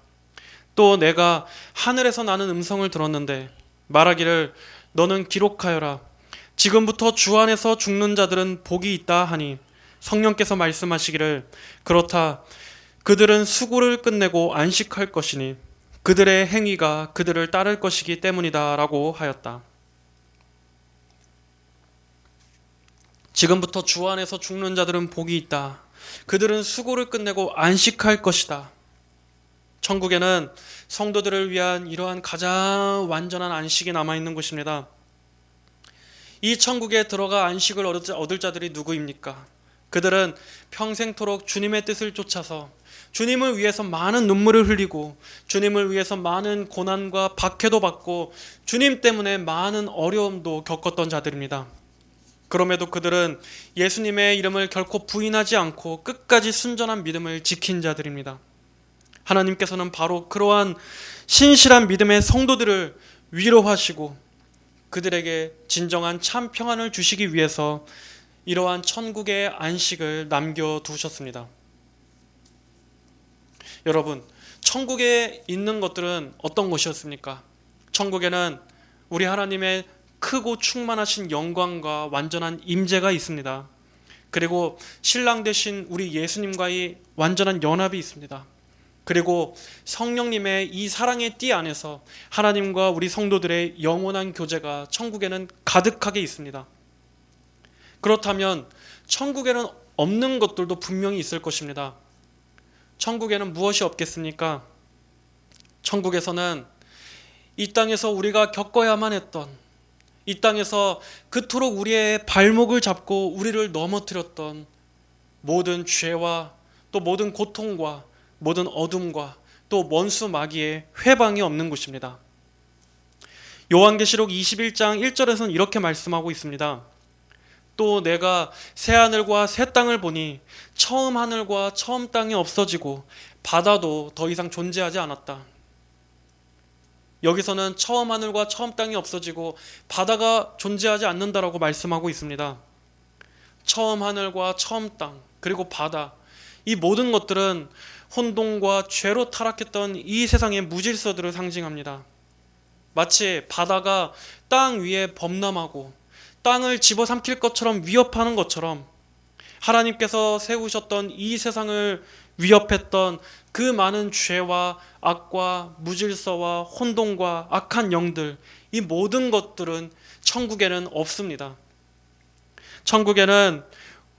또 내가 하늘에서 나는 음성을 들었는데 말하기를 너는 기록하여라. 지금부터 주 안에서 죽는 자들은 복이 있다 하니 성령께서 말씀하시기를 그렇다. 그들은 수고를 끝내고 안식할 것이니 그들의 행위가 그들을 따를 것이기 때문이다 라고 하였다. 지금부터 주 안에서 죽는 자들은 복이 있다. 그들은 수고를 끝내고 안식할 것이다. 천국에는 성도들을 위한 이러한 가장 완전한 안식이 남아있는 곳입니다. 이 천국에 들어가 안식을 얻을 자들이 누구입니까? 그들은 평생토록 주님의 뜻을 쫓아서 주님을 위해서 많은 눈물을 흘리고 주님을 위해서 많은 고난과 박해도 받고 주님 때문에 많은 어려움도 겪었던 자들입니다. 그럼에도 그들은 예수님의 이름을 결코 부인하지 않고 끝까지 순전한 믿음을 지킨 자들입니다. 하나님께서는 바로 그러한 신실한 믿음의 성도들을 위로하시고 그들에게 진정한 참 평안을 주시기 위해서 이러한 천국의 안식을 남겨두셨습니다. 여러분, 천국에 있는 것들은 어떤 것이었습니까? 천국에는 우리 하나님의 크고 충만하신 영광과 완전한 임재가 있습니다. 그리고 신랑 되신 우리 예수님과의 완전한 연합이 있습니다. 그리고 성령님의 이 사랑의 띠 안에서 하나님과 우리 성도들의 영원한 교제가 천국에는 가득하게 있습니다. 그렇다면 천국에는 없는 것들도 분명히 있을 것입니다. 천국에는 무엇이 없겠습니까? 천국에서는 이 땅에서 우리가 겪어야만 했던, 이 땅에서 그토록 우리의 발목을 잡고 우리를 넘어뜨렸던 모든 죄와 또 모든 고통과 모든 어둠과 또 원수 마귀의 회방이 없는 곳입니다. 요한계시록 21장 1절에서는 이렇게 말씀하고 있습니다. 또 내가 새 하늘과 새 땅을 보니 처음 하늘과 처음 땅이 없어지고 바다도 더 이상 존재하지 않았다. 여기서는 처음 하늘과 처음 땅이 없어지고 바다가 존재하지 않는다라고 말씀하고 있습니다. 처음 하늘과 처음 땅 그리고 바다, 이 모든 것들은 혼돈과 죄로 타락했던 이 세상의 무질서들을 상징합니다. 마치 바다가 땅 위에 범람하고 땅을 집어삼킬 것처럼 위협하는 것처럼 하나님께서 세우셨던 이 세상을 위협했던 그 많은 죄와 악과 무질서와 혼돈과 악한 영들, 이 모든 것들은 천국에는 없습니다. 천국에는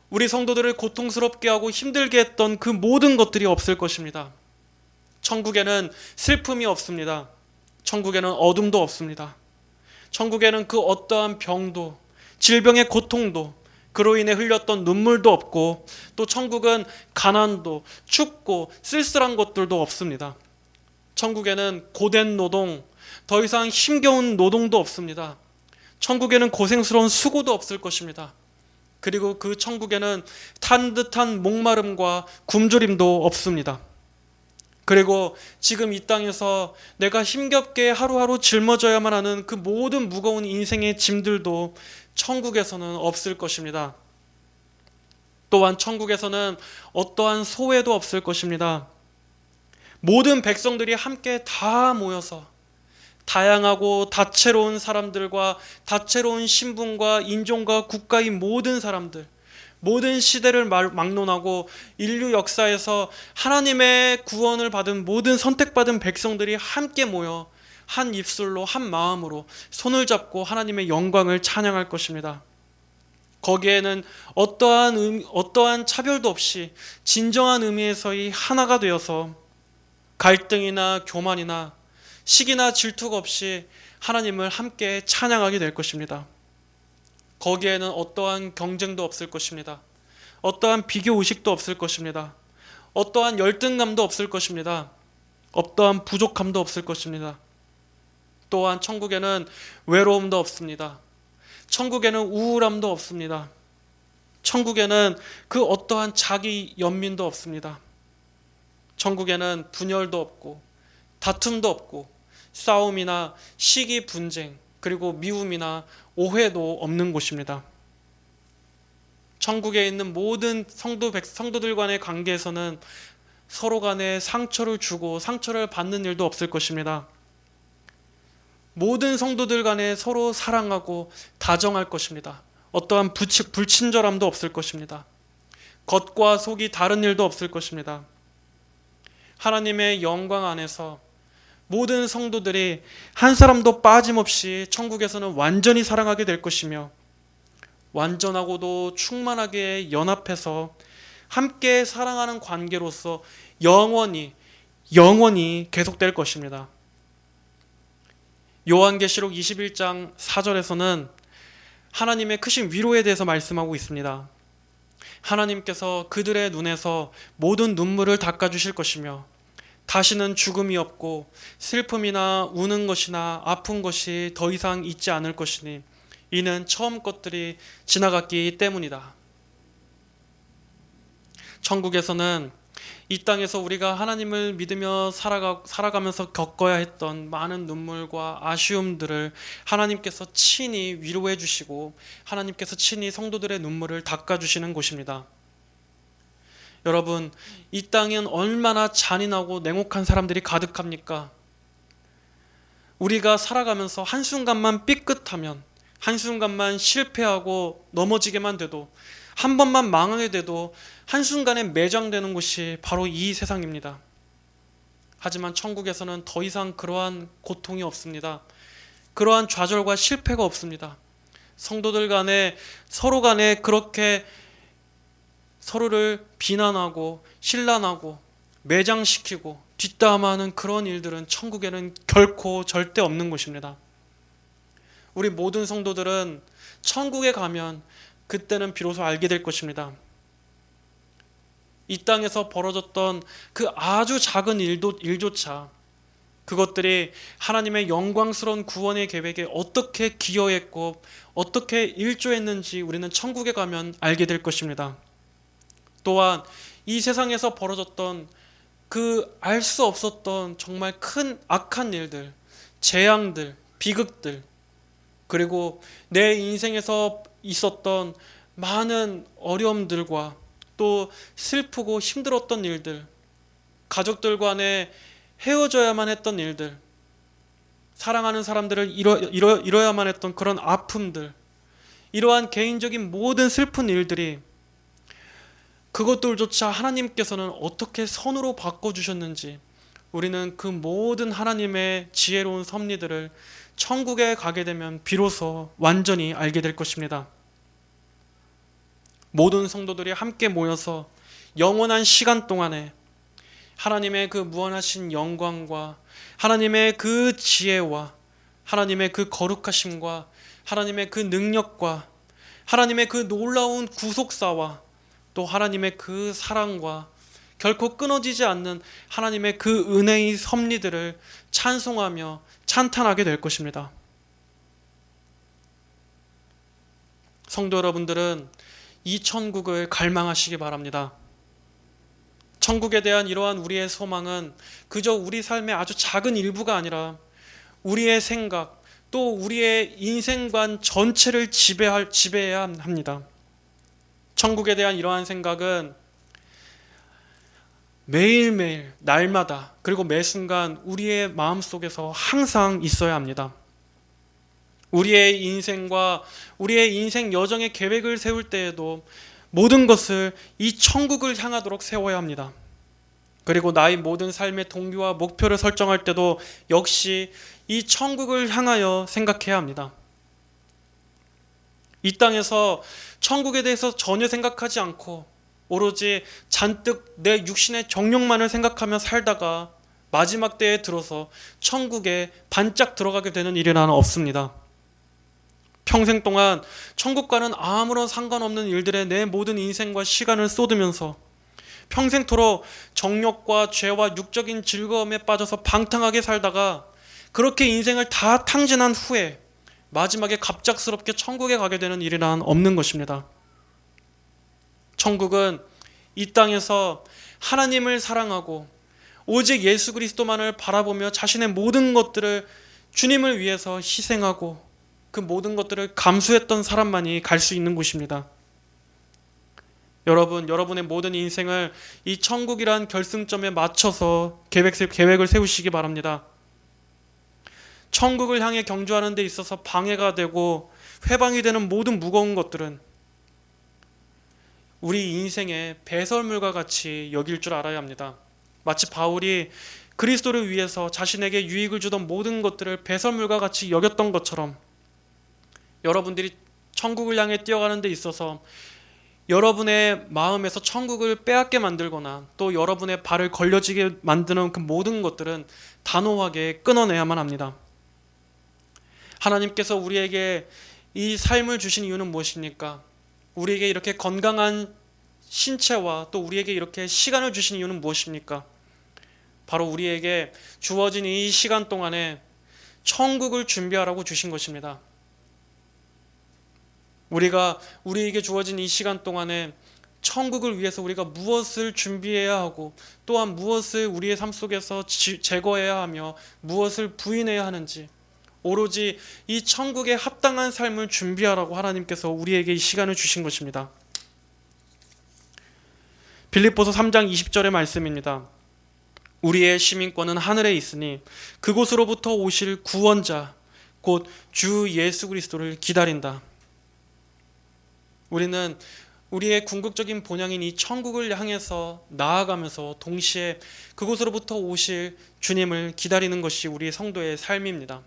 우리 성도들을 고통스럽게 하고 힘들게 했던 그 모든 것들이 없을 것입니다. 천국에는 슬픔이 없습니다. 천국에는 어둠도 없습니다. 천국에는 그 어떠한 병도, 질병의 고통도, 그로 인해 흘렸던 눈물도 없고, 또 천국은 가난도, 춥고 쓸쓸한 것들도 없습니다. 천국에는 고된 노동, 더 이상 힘겨운 노동도 없습니다. 천국에는 고생스러운 수고도 없을 것입니다. 그리고 그 천국에는 탄 듯한 목마름과 굶주림도 없습니다. 그리고 지금 이 땅에서 내가 힘겹게 하루하루 짊어져야만 하는 그 모든 무거운 인생의 짐들도 천국에서는 없을 것입니다. 또한 천국에서는 어떠한 소외도 없을 것입니다. 모든 백성들이 함께 다 모여서 다양하고 다채로운 사람들과 다채로운 신분과 인종과 국가의 모든 사람들, 모든 시대를 막론하고 인류 역사에서 하나님의 구원을 받은 모든 선택받은 백성들이 함께 모여 한 입술로 한 마음으로 손을 잡고 하나님의 영광을 찬양할 것입니다. 거기에는 어떠한 차별도 없이 진정한 의미에서의 하나가 되어서 갈등이나 교만이나 시기나 질투가 없이 하나님을 함께 찬양하게 될 것입니다. 거기에는 어떠한 경쟁도 없을 것입니다. 어떠한 비교의식도 없을 것입니다. 어떠한 열등감도 없을 것입니다. 어떠한 부족함도 없을 것입니다. 또한 천국에는 외로움도 없습니다. 천국에는 우울함도 없습니다. 천국에는 그 어떠한 자기 연민도 없습니다. 천국에는 분열도 없고 다툼도 없고 싸움이나 시기 분쟁, 그리고 미움이나 오해도 없는 곳입니다. 천국에 있는 모든 성도들 간의 관계에서는 서로 간에 상처를 주고 상처를 받는 일도 없을 것입니다. 모든 성도들 간에 서로 사랑하고 다정할 것입니다. 어떠한 불친절함도 없을 것입니다. 겉과 속이 다른 일도 없을 것입니다. 하나님의 영광 안에서 모든 성도들이 한 사람도 빠짐없이 천국에서는 완전히 사랑하게 될 것이며, 완전하고도 충만하게 연합해서 함께 사랑하는 관계로서 영원히 계속될 것입니다. 요한계시록 21장 4절에서는 하나님의 크신 위로에 대해서 말씀하고 있습니다. 하나님께서 그들의 눈에서 모든 눈물을 닦아주실 것이며 다시는 죽음이 없고 슬픔이나 우는 것이나 아픈 것이 더 이상 있지 않을 것이니 이는 처음 것들이 지나갔기 때문이다. 천국에서는 이 땅에서 우리가 하나님을 믿으며 살아가면서 겪어야 했던 많은 눈물과 아쉬움들을 하나님께서 친히 위로해 주시고 하나님께서 친히 성도들의 눈물을 닦아주시는 곳입니다. 여러분, 이 땅엔 얼마나 잔인하고 냉혹한 사람들이 가득합니까? 우리가 살아가면서 한순간만 삐끗하면, 한순간만 실패하고 넘어지게만 돼도, 한 번만 망하게 돼도 한순간에 매장되는 곳이 바로 이 세상입니다. 하지만 천국에서는 더 이상 그러한 고통이 없습니다. 그러한 좌절과 실패가 없습니다. 성도들 간에 서로 간에 그렇게 서로를 비난하고 신란하고 매장시키고 뒷담화하는 그런 일들은 천국에는 결코 절대 없는 곳입니다. 우리 모든 성도들은 천국에 가면 그때는 비로소 알게 될 것입니다. 이 땅에서 벌어졌던 그 아주 작은 일조차 그것들이 하나님의 영광스러운 구원의 계획에 어떻게 기여했고 어떻게 일조했는지 우리는 천국에 가면 알게 될 것입니다. 또한 이 세상에서 벌어졌던 그 알 수 없었던 정말 큰 악한 일들, 재앙들, 비극들, 그리고 내 인생에서 있었던 많은 어려움들과 또 슬프고 힘들었던 일들, 가족들 간에 헤어져야만 했던 일들, 사랑하는 사람들을 잃어야만 했던 그런 아픔들, 이러한 개인적인 모든 슬픈 일들이 그것들조차 하나님께서는 어떻게 선으로 바꿔주셨는지 우리는 그 모든 하나님의 지혜로운 섭리들을 천국에 가게 되면 비로소 완전히 알게 될 것입니다. 모든 성도들이 함께 모여서 영원한 시간 동안에 하나님의 그 무한하신 영광과 하나님의 그 지혜와 하나님의 그 거룩하심과 하나님의 그 능력과 하나님의 그 놀라운 구속사와 또 하나님의 그 사랑과 결코 끊어지지 않는 하나님의 그 은혜의 섭리들을 찬송하며 찬탄하게 될 것입니다. 성도 여러분들은 이 천국을 갈망하시기 바랍니다. 천국에 대한 이러한 우리의 소망은 그저 우리 삶의 아주 작은 일부가 아니라 우리의 생각 또 우리의 인생관 전체를 지배해야 합니다. 천국에 대한 이러한 생각은 매일매일 날마다 그리고 매 순간 우리의 마음속에서 항상 있어야 합니다. 우리의 인생과 우리의 인생 여정의 계획을 세울 때에도 모든 것을 이 천국을 향하도록 세워야 합니다. 그리고 나의 모든 삶의 동기와 목표를 설정할 때도 역시 이 천국을 향하여 생각해야 합니다. 이 땅에서 천국에 대해서 전혀 생각하지 않고 오로지 잔뜩 내 육신의 정욕만을 생각하며 살다가 마지막 때에 들어서 천국에 반짝 들어가게 되는 일이란 없습니다. 평생 동안 천국과는 아무런 상관없는 일들에 내 모든 인생과 시간을 쏟으면서 평생토록 정욕과 죄와 육적인 즐거움에 빠져서 방탕하게 살다가 그렇게 인생을 다 탕진한 후에 마지막에 갑작스럽게 천국에 가게 되는 일이란 없는 것입니다. 천국은 이 땅에서 하나님을 사랑하고 오직 예수 그리스도만을 바라보며 자신의 모든 것들을 주님을 위해서 희생하고 그 모든 것들을 감수했던 사람만이 갈 수 있는 곳입니다. 여러분의 모든 인생을 이 천국이란 결승점에 맞춰서 계획을 세우시기 바랍니다. 천국을 향해 경주하는 데 있어서 방해가 되고 회방이 되는 모든 무거운 것들은 우리 인생의 배설물과 같이 여길 줄 알아야 합니다. 마치 바울이 그리스도를 위해서 자신에게 유익을 주던 모든 것들을 배설물과 같이 여겼던 것처럼 여러분들이 천국을 향해 뛰어가는 데 있어서 여러분의 마음에서 천국을 빼앗게 만들거나 또 여러분의 발을 걸려지게 만드는 그 모든 것들은 단호하게 끊어내야만 합니다. 하나님께서 우리에게 이 삶을 주신 이유는 무엇입니까? 우리에게 이렇게 건강한 신체와 또 우리에게 이렇게 시간을 주신 이유는 무엇입니까? 바로 우리에게 주어진 이 시간 동안에 천국을 준비하라고 주신 것입니다. 우리에게 주어진 이 시간 동안에 천국을 위해서 우리가 무엇을 준비해야 하고 또한 무엇을 우리의 삶 속에서 제거해야 하며 무엇을 부인해야 하는지 오로지 이 천국에 합당한 삶을 준비하라고 하나님께서 우리에게 이 시간을 주신 것입니다. 빌립보서 3장 20절의 말씀입니다. 우리의 시민권은 하늘에 있으니 그곳으로부터 오실 구원자 곧 주 예수 그리스도를 기다린다. 우리는 우리의 궁극적인 본향인 이 천국을 향해서 나아가면서 동시에 그곳으로부터 오실 주님을 기다리는 것이 우리 성도의 삶입니다.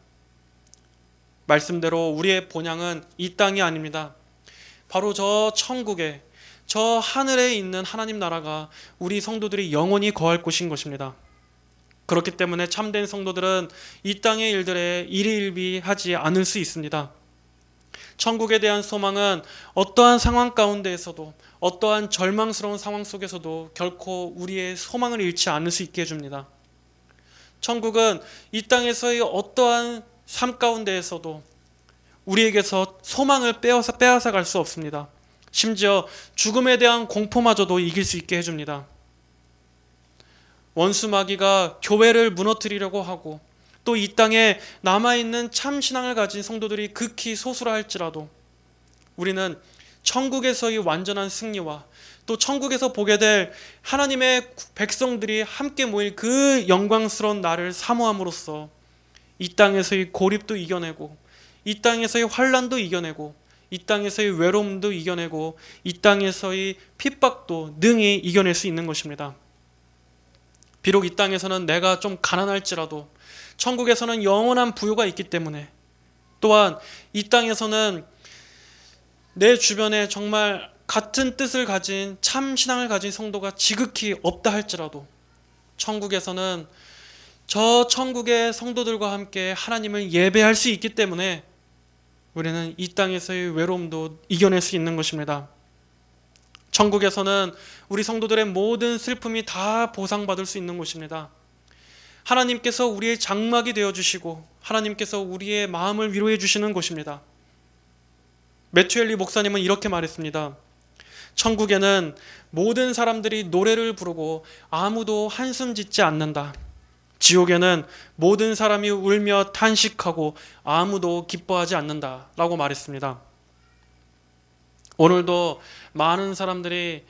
말씀대로 우리의 본향은 이 땅이 아닙니다. 바로 저 천국에 저 하늘에 있는 하나님 나라가 우리 성도들이 영원히 거할 곳인 것입니다. 그렇기 때문에 참된 성도들은 이 땅의 일들에 일희일비하지 않을 수 있습니다. 천국에 대한 소망은 어떠한 상황 가운데에서도 어떠한 절망스러운 상황 속에서도 결코 우리의 소망을 잃지 않을 수 있게 해줍니다. 천국은 이 땅에서의 어떠한 삶 가운데에서도 우리에게서 소망을 빼앗아 갈 수 없습니다. 심지어 죽음에 대한 공포마저도 이길 수 있게 해줍니다. 원수 마귀가 교회를 무너뜨리려고 하고 또 이 땅에 남아있는 참신앙을 가진 성도들이 극히 소수라 할지라도 우리는 천국에서의 완전한 승리와 또 천국에서 보게 될 하나님의 백성들이 함께 모일 그 영광스러운 날을 사모함으로써 이 땅에서의 고립도 이겨내고 이 땅에서의 환난도 이겨내고 이 땅에서의 외로움도 이겨내고 이 땅에서의 핍박도 능히 이겨낼 수 있는 것입니다. 비록 이 땅에서는 내가 좀 가난할지라도 천국에서는 영원한 부요가 있기 때문에, 또한 이 땅에서는 내 주변에 정말 같은 뜻을 가진 참 신앙을 가진 성도가 지극히 없다 할지라도 천국에서는 저 천국의 성도들과 함께 하나님을 예배할 수 있기 때문에 우리는 이 땅에서의 외로움도 이겨낼 수 있는 것입니다. 천국에서는 우리 성도들의 모든 슬픔이 다 보상받을 수 있는 곳입니다. 하나님께서 우리의 장막이 되어주시고 하나님께서 우리의 마음을 위로해 주시는 곳입니다. 매튜 헨리 목사님은 이렇게 말했습니다. 천국에는 모든 사람들이 노래를 부르고 아무도 한숨 짓지 않는다. 지옥에는 모든 사람이 울며 탄식하고 아무도 기뻐하지 않는다 라고 말했습니다. 오늘도 많은 사람들이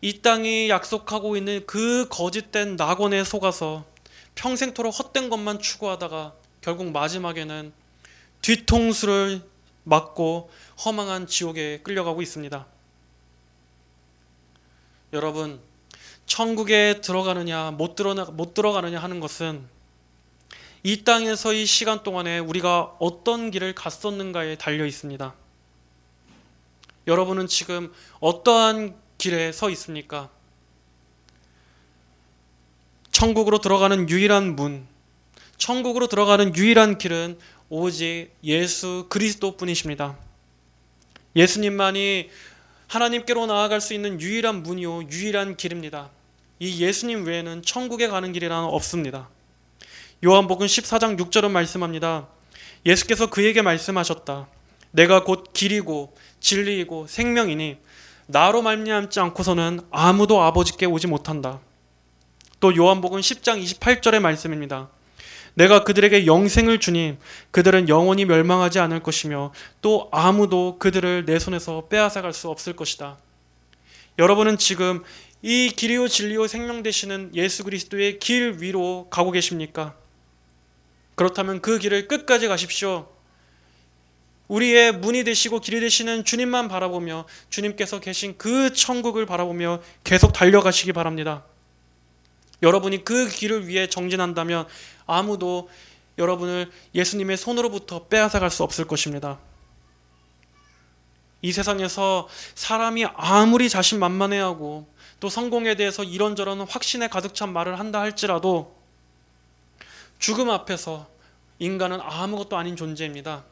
이 땅이 약속하고 있는 그 거짓된 낙원에 속아서 평생토록 헛된 것만 추구하다가 결국 마지막에는 뒤통수를 맞고 허망한 지옥에 끌려가고 있습니다. 여러분, 천국에 들어가느냐 못 들어가느냐 하는 것은 이 땅에서의 시간 동안에 우리가 어떤 길을 갔었는가에 달려 있습니다. 여러분은 지금 어떠한 길에 서 있습니까? 천국으로 들어가는 유일한 문, 천국으로 들어가는 유일한 길은 오직 예수 그리스도뿐이십니다. 예수님만이 하나님께로 나아갈 수 있는 유일한 문이요 유일한 길입니다. 이 예수님 외에는 천국에 가는 길이란 없습니다. 요한복음 14장 6절은 말씀합니다. 예수께서 그에게 말씀하셨다. 내가 곧 길이고 진리이고 생명이니 나로 말미암지 않고서는 아무도 아버지께 오지 못한다. 또 요한복음 10장 28절의 말씀입니다. 내가 그들에게 영생을 주니 그들은 영원히 멸망하지 않을 것이며 또 아무도 그들을 내 손에서 빼앗아갈 수 없을 것이다. 여러분은 지금 이 길이요 진리요 생명 되시는 예수 그리스도의 길 위로 가고 계십니까? 그렇다면 그 길을 끝까지 가십시오. 우리의 문이 되시고 길이 되시는 주님만 바라보며 주님께서 계신 그 천국을 바라보며 계속 달려가시기 바랍니다. 여러분이 그 길을 위해 정진한다면 아무도 여러분을 예수님의 손으로부터 빼앗아갈 수 없을 것입니다. 이 세상에서 사람이 아무리 자신만만해하고 또 성공에 대해서 이런저런 확신에 가득 찬 말을 한다 할지라도 죽음 앞에서 인간은 아무것도 아닌 존재입니다.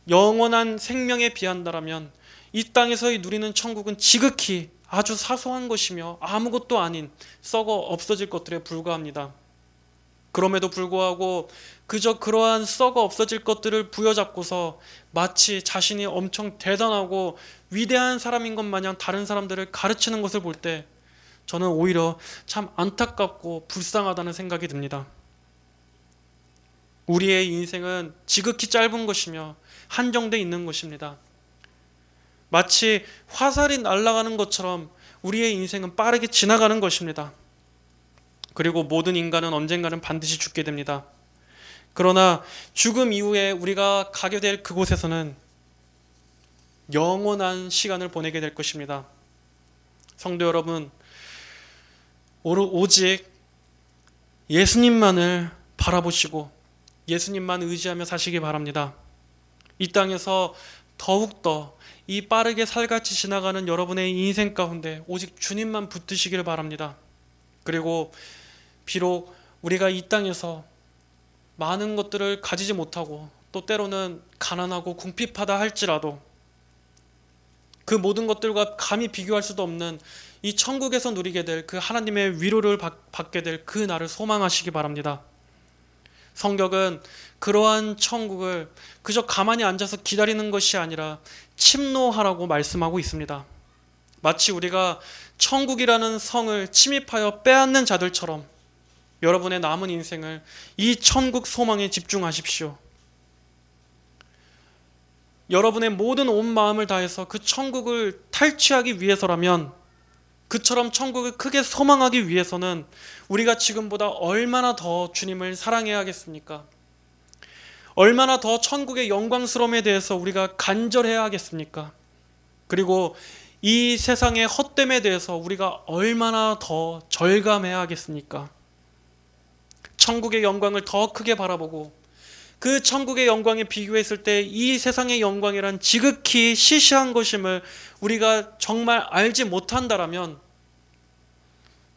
영원한 생명에 비한다라면 이 땅에서 누리는 천국은 지극히 아주 사소한 것이며 아무것도 아닌 썩어 없어질 것들에 불과합니다. 그럼에도 불구하고 그저 그러한 썩어 없어질 것들을 부여잡고서 마치 자신이 엄청 대단하고 위대한 사람인 것 마냥 다른 사람들을 가르치는 것을 볼 때 저는 오히려 참 안타깝고 불쌍하다는 생각이 듭니다. 우리의 인생은 지극히 짧은 것이며 한정되어 있는 것입니다. 마치 화살이 날아가는 것처럼 우리의 인생은 빠르게 지나가는 것입니다. 그리고 모든 인간은 언젠가는 반드시 죽게 됩니다. 그러나 죽음 이후에 우리가 가게 될 그곳에서는 영원한 시간을 보내게 될 것입니다. 성도 여러분, 오직 예수님만을 바라보시고 예수님만 의지하며 사시기 바랍니다. 이 땅에서 더욱더 이 빠르게 살같이 지나가는 여러분의 인생 가운데 오직 주님만 붙드시길 바랍니다. 그리고 비록 우리가 이 땅에서 많은 것들을 가지지 못하고 또 때로는 가난하고 궁핍하다 할지라도 그 모든 것들과 감히 비교할 수도 없는 이 천국에서 누리게 될 그 하나님의 위로를 받게 될 그 날을 소망하시기 바랍니다. 성경은 그러한 천국을 그저 가만히 앉아서 기다리는 것이 아니라 침노하라고 말씀하고 있습니다. 마치 우리가 천국이라는 성을 침입하여 빼앗는 자들처럼 여러분의 남은 인생을 이 천국 소망에 집중하십시오. 여러분의 모든 온 마음을 다해서 그 천국을 탈취하기 위해서라면, 그처럼 천국을 크게 소망하기 위해서는 우리가 지금보다 얼마나 더 주님을 사랑해야 하겠습니까? 얼마나 더 천국의 영광스러움에 대해서 우리가 간절해야 하겠습니까? 그리고 이 세상의 헛됨에 대해서 우리가 얼마나 더 절감해야 하겠습니까? 천국의 영광을 더 크게 바라보고 그 천국의 영광에 비교했을 때 이 세상의 영광이란 지극히 시시한 것임을 우리가 정말 알지 못한다라면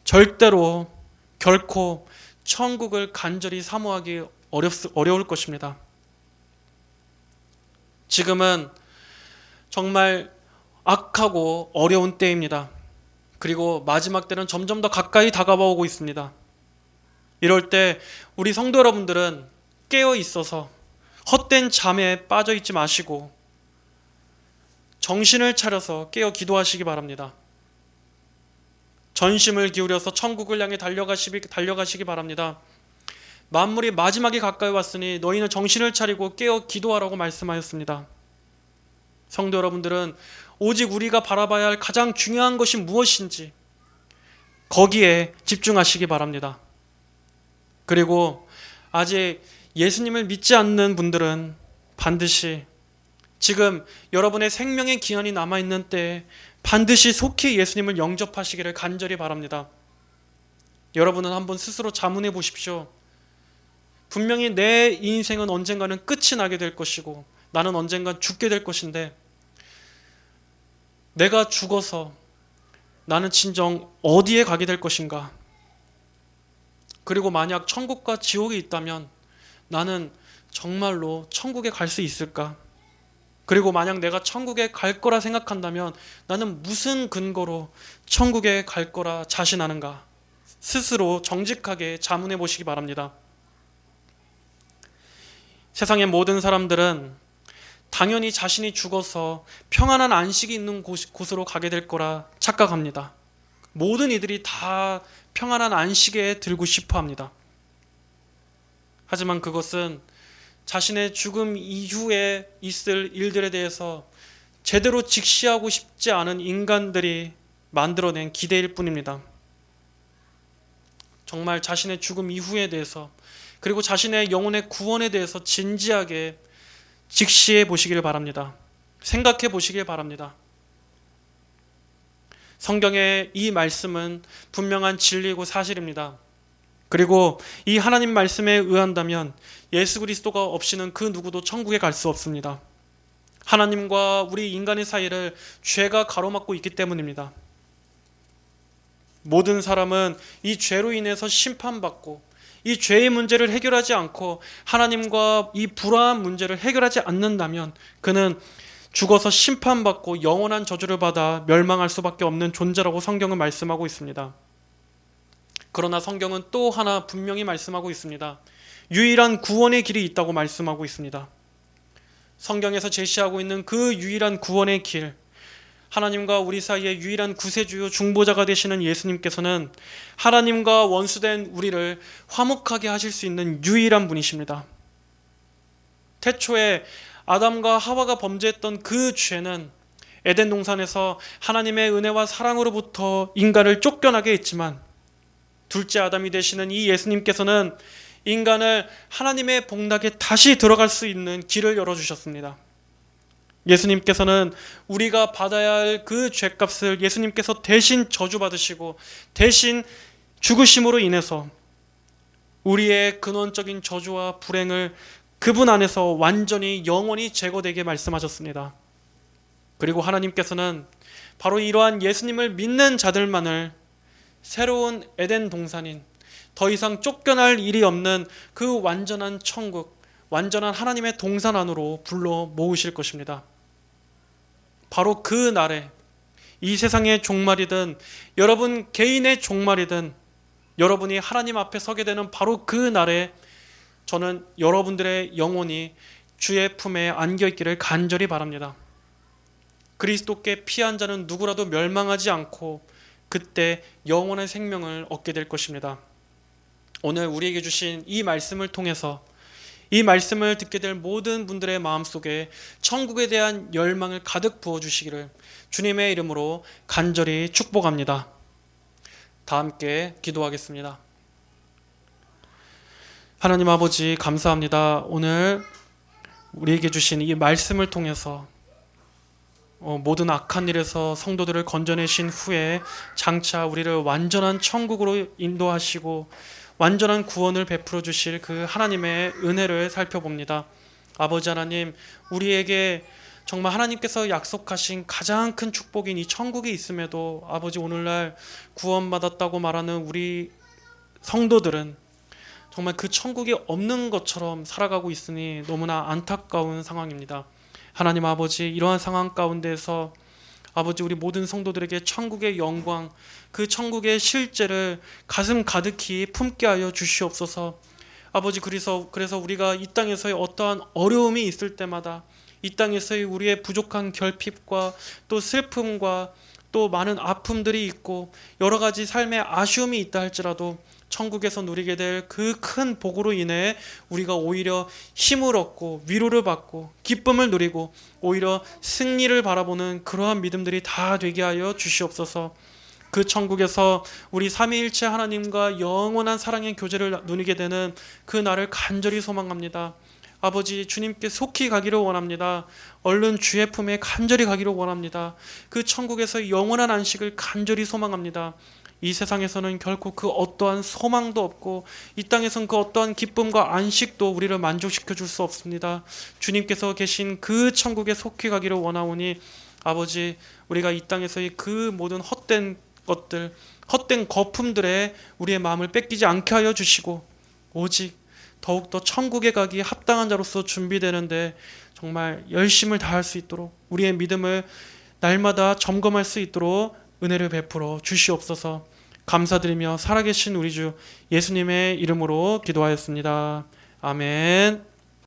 절대로 결코 천국을 간절히 사모하기 어려울 것입니다. 지금은 정말 악하고 어려운 때입니다. 그리고 마지막 때는 점점 더 가까이 다가오고 있습니다. 이럴 때 우리 성도 여러분들은 깨어 있어서 헛된 잠에 빠져 있지 마시고 정신을 차려서 깨어 기도하시기 바랍니다. 전심을 기울여서 천국을 향해 달려가시기 바랍니다. 만물이 마지막에 가까이 왔으니 너희는 정신을 차리고 깨어 기도하라고 말씀하였습니다. 성도 여러분들은 오직 우리가 바라봐야 할 가장 중요한 것이 무엇인지 거기에 집중하시기 바랍니다. 그리고 아직 예수님을 믿지 않는 분들은 반드시 지금 여러분의 생명의 기한이 남아있는 때에 반드시 속히 예수님을 영접하시기를 간절히 바랍니다. 여러분은 한번 스스로 자문해 보십시오. 분명히 내 인생은 언젠가는 끝이 나게 될 것이고 나는 언젠간 죽게 될 것인데 내가 죽어서 나는 진정 어디에 가게 될 것인가? 그리고 만약 천국과 지옥이 있다면 나는 정말로 천국에 갈 수 있을까? 그리고 만약 내가 천국에 갈 거라 생각한다면 나는 무슨 근거로 천국에 갈 거라 자신하는가? 스스로 정직하게 자문해 보시기 바랍니다. 세상의 모든 사람들은 당연히 자신이 죽어서 평안한 안식이 있는 곳으로 가게 될 거라 착각합니다. 모든 이들이 다 평안한 안식에 들고 싶어 합니다. 하지만 그것은 자신의 죽음 이후에 있을 일들에 대해서 제대로 직시하고 싶지 않은 인간들이 만들어낸 기대일 뿐입니다. 정말 자신의 죽음 이후에 대해서 그리고 자신의 영혼의 구원에 대해서 진지하게 직시해 보시기를 바랍니다. 생각해 보시길 바랍니다. 성경의 이 말씀은 분명한 진리이고 사실입니다. 그리고 이 하나님 말씀에 의한다면 예수 그리스도가 없이는 그 누구도 천국에 갈 수 없습니다. 하나님과 우리 인간의 사이를 죄가 가로막고 있기 때문입니다. 모든 사람은 이 죄로 인해서 심판받고 이 죄의 문제를 해결하지 않고 하나님과 이 불화한 문제를 해결하지 않는다면 그는 죽어서 심판받고 영원한 저주를 받아 멸망할 수밖에 없는 존재라고 성경은 말씀하고 있습니다. 그러나 성경은 또 하나 분명히 말씀하고 있습니다. 유일한 구원의 길이 있다고 말씀하고 있습니다. 성경에서 제시하고 있는 그 유일한 구원의 길, 하나님과 우리 사이의 유일한 구세주요 중보자가 되시는 예수님께서는 하나님과 원수된 우리를 화목하게 하실 수 있는 유일한 분이십니다. 태초에 아담과 하와가 범죄했던 그 죄는 에덴 동산에서 하나님의 은혜와 사랑으로부터 인간을 쫓겨나게 했지만 둘째 아담이 되시는 이 예수님께서는 인간을 하나님의 복락에 다시 들어갈 수 있는 길을 열어주셨습니다. 예수님께서는 우리가 받아야 할 그 죄값을 예수님께서 대신 저주받으시고 대신 죽으심으로 인해서 우리의 근원적인 저주와 불행을 그분 안에서 완전히 영원히 제거되게 말씀하셨습니다. 그리고 하나님께서는 바로 이러한 예수님을 믿는 자들만을 새로운 에덴 동산인 더 이상 쫓겨날 일이 없는 그 완전한 천국, 완전한 하나님의 동산 안으로 불러 모으실 것입니다. 바로 그 날에 이 세상의 종말이든 여러분 개인의 종말이든 여러분이 하나님 앞에 서게 되는 바로 그 날에 저는 여러분들의 영혼이 주의 품에 안겨 있기를 간절히 바랍니다. 그리스도께 피한 자는 누구라도 멸망하지 않고 그때 영원한 생명을 얻게 될 것입니다. 오늘 우리에게 주신 이 말씀을 통해서 이 말씀을 듣게 될 모든 분들의 마음속에 천국에 대한 열망을 가득 부어주시기를 주님의 이름으로 간절히 축복합니다. 다 함께 기도하겠습니다. 하나님 아버지 감사합니다. 오늘 우리에게 주신 이 말씀을 통해서 모든 악한 일에서 성도들을 건져내신 후에 장차 우리를 완전한 천국으로 인도하시고 완전한 구원을 베풀어 주실 그 하나님의 은혜를 살펴봅니다. 아버지 하나님, 우리에게 정말 하나님께서 약속하신 가장 큰 축복인 이 천국이 있음에도 아버지, 오늘날 구원받았다고 말하는 우리 성도들은 정말 그 천국이 없는 것처럼 살아가고 있으니 너무나 안타까운 상황입니다. 하나님 아버지, 이러한 상황 가운데서 아버지, 우리 모든 성도들에게 천국의 영광, 그 천국의 실제를 가슴 가득히 품게 하여 주시옵소서. 아버지, 그래서 우리가 이 땅에서의 어떠한 어려움이 있을 때마다, 이 땅에서의 우리의 부족한 결핍과 또 슬픔과 또 많은 아픔들이 있고 여러 가지 삶의 아쉬움이 있다 할지라도 천국에서 누리게 될 그 큰 복으로 인해 우리가 오히려 힘을 얻고 위로를 받고 기쁨을 누리고 오히려 승리를 바라보는 그러한 믿음들이 다 되게 하여 주시옵소서. 그 천국에서 우리 삼위일체 하나님과 영원한 사랑의 교제를 누리게 되는 그 날을 간절히 소망합니다. 아버지, 주님께 속히 가기를 원합니다. 얼른 주의 품에 간절히 가기를 원합니다. 그 천국에서 영원한 안식을 간절히 소망합니다. 이 세상에서는 결코 그 어떠한 소망도 없고 이 땅에선 그 어떠한 기쁨과 안식도 우리를 만족시켜 줄 수 없습니다. 주님께서 계신 그 천국에 속히 가기를 원하오니 아버지, 우리가 이 땅에서의 그 모든 헛된 것들, 헛된 거품들에 우리의 마음을 뺏기지 않게 하여 주시고 오직 더욱더 천국에 가기 합당한 자로서 준비되는데 정말 열심을 다할 수 있도록 우리의 믿음을 날마다 점검할 수 있도록 은혜를 베풀어 주시옵소서. 감사드리며 살아계신 우리 주 예수님의 이름으로 기도하였습니다. 아멘.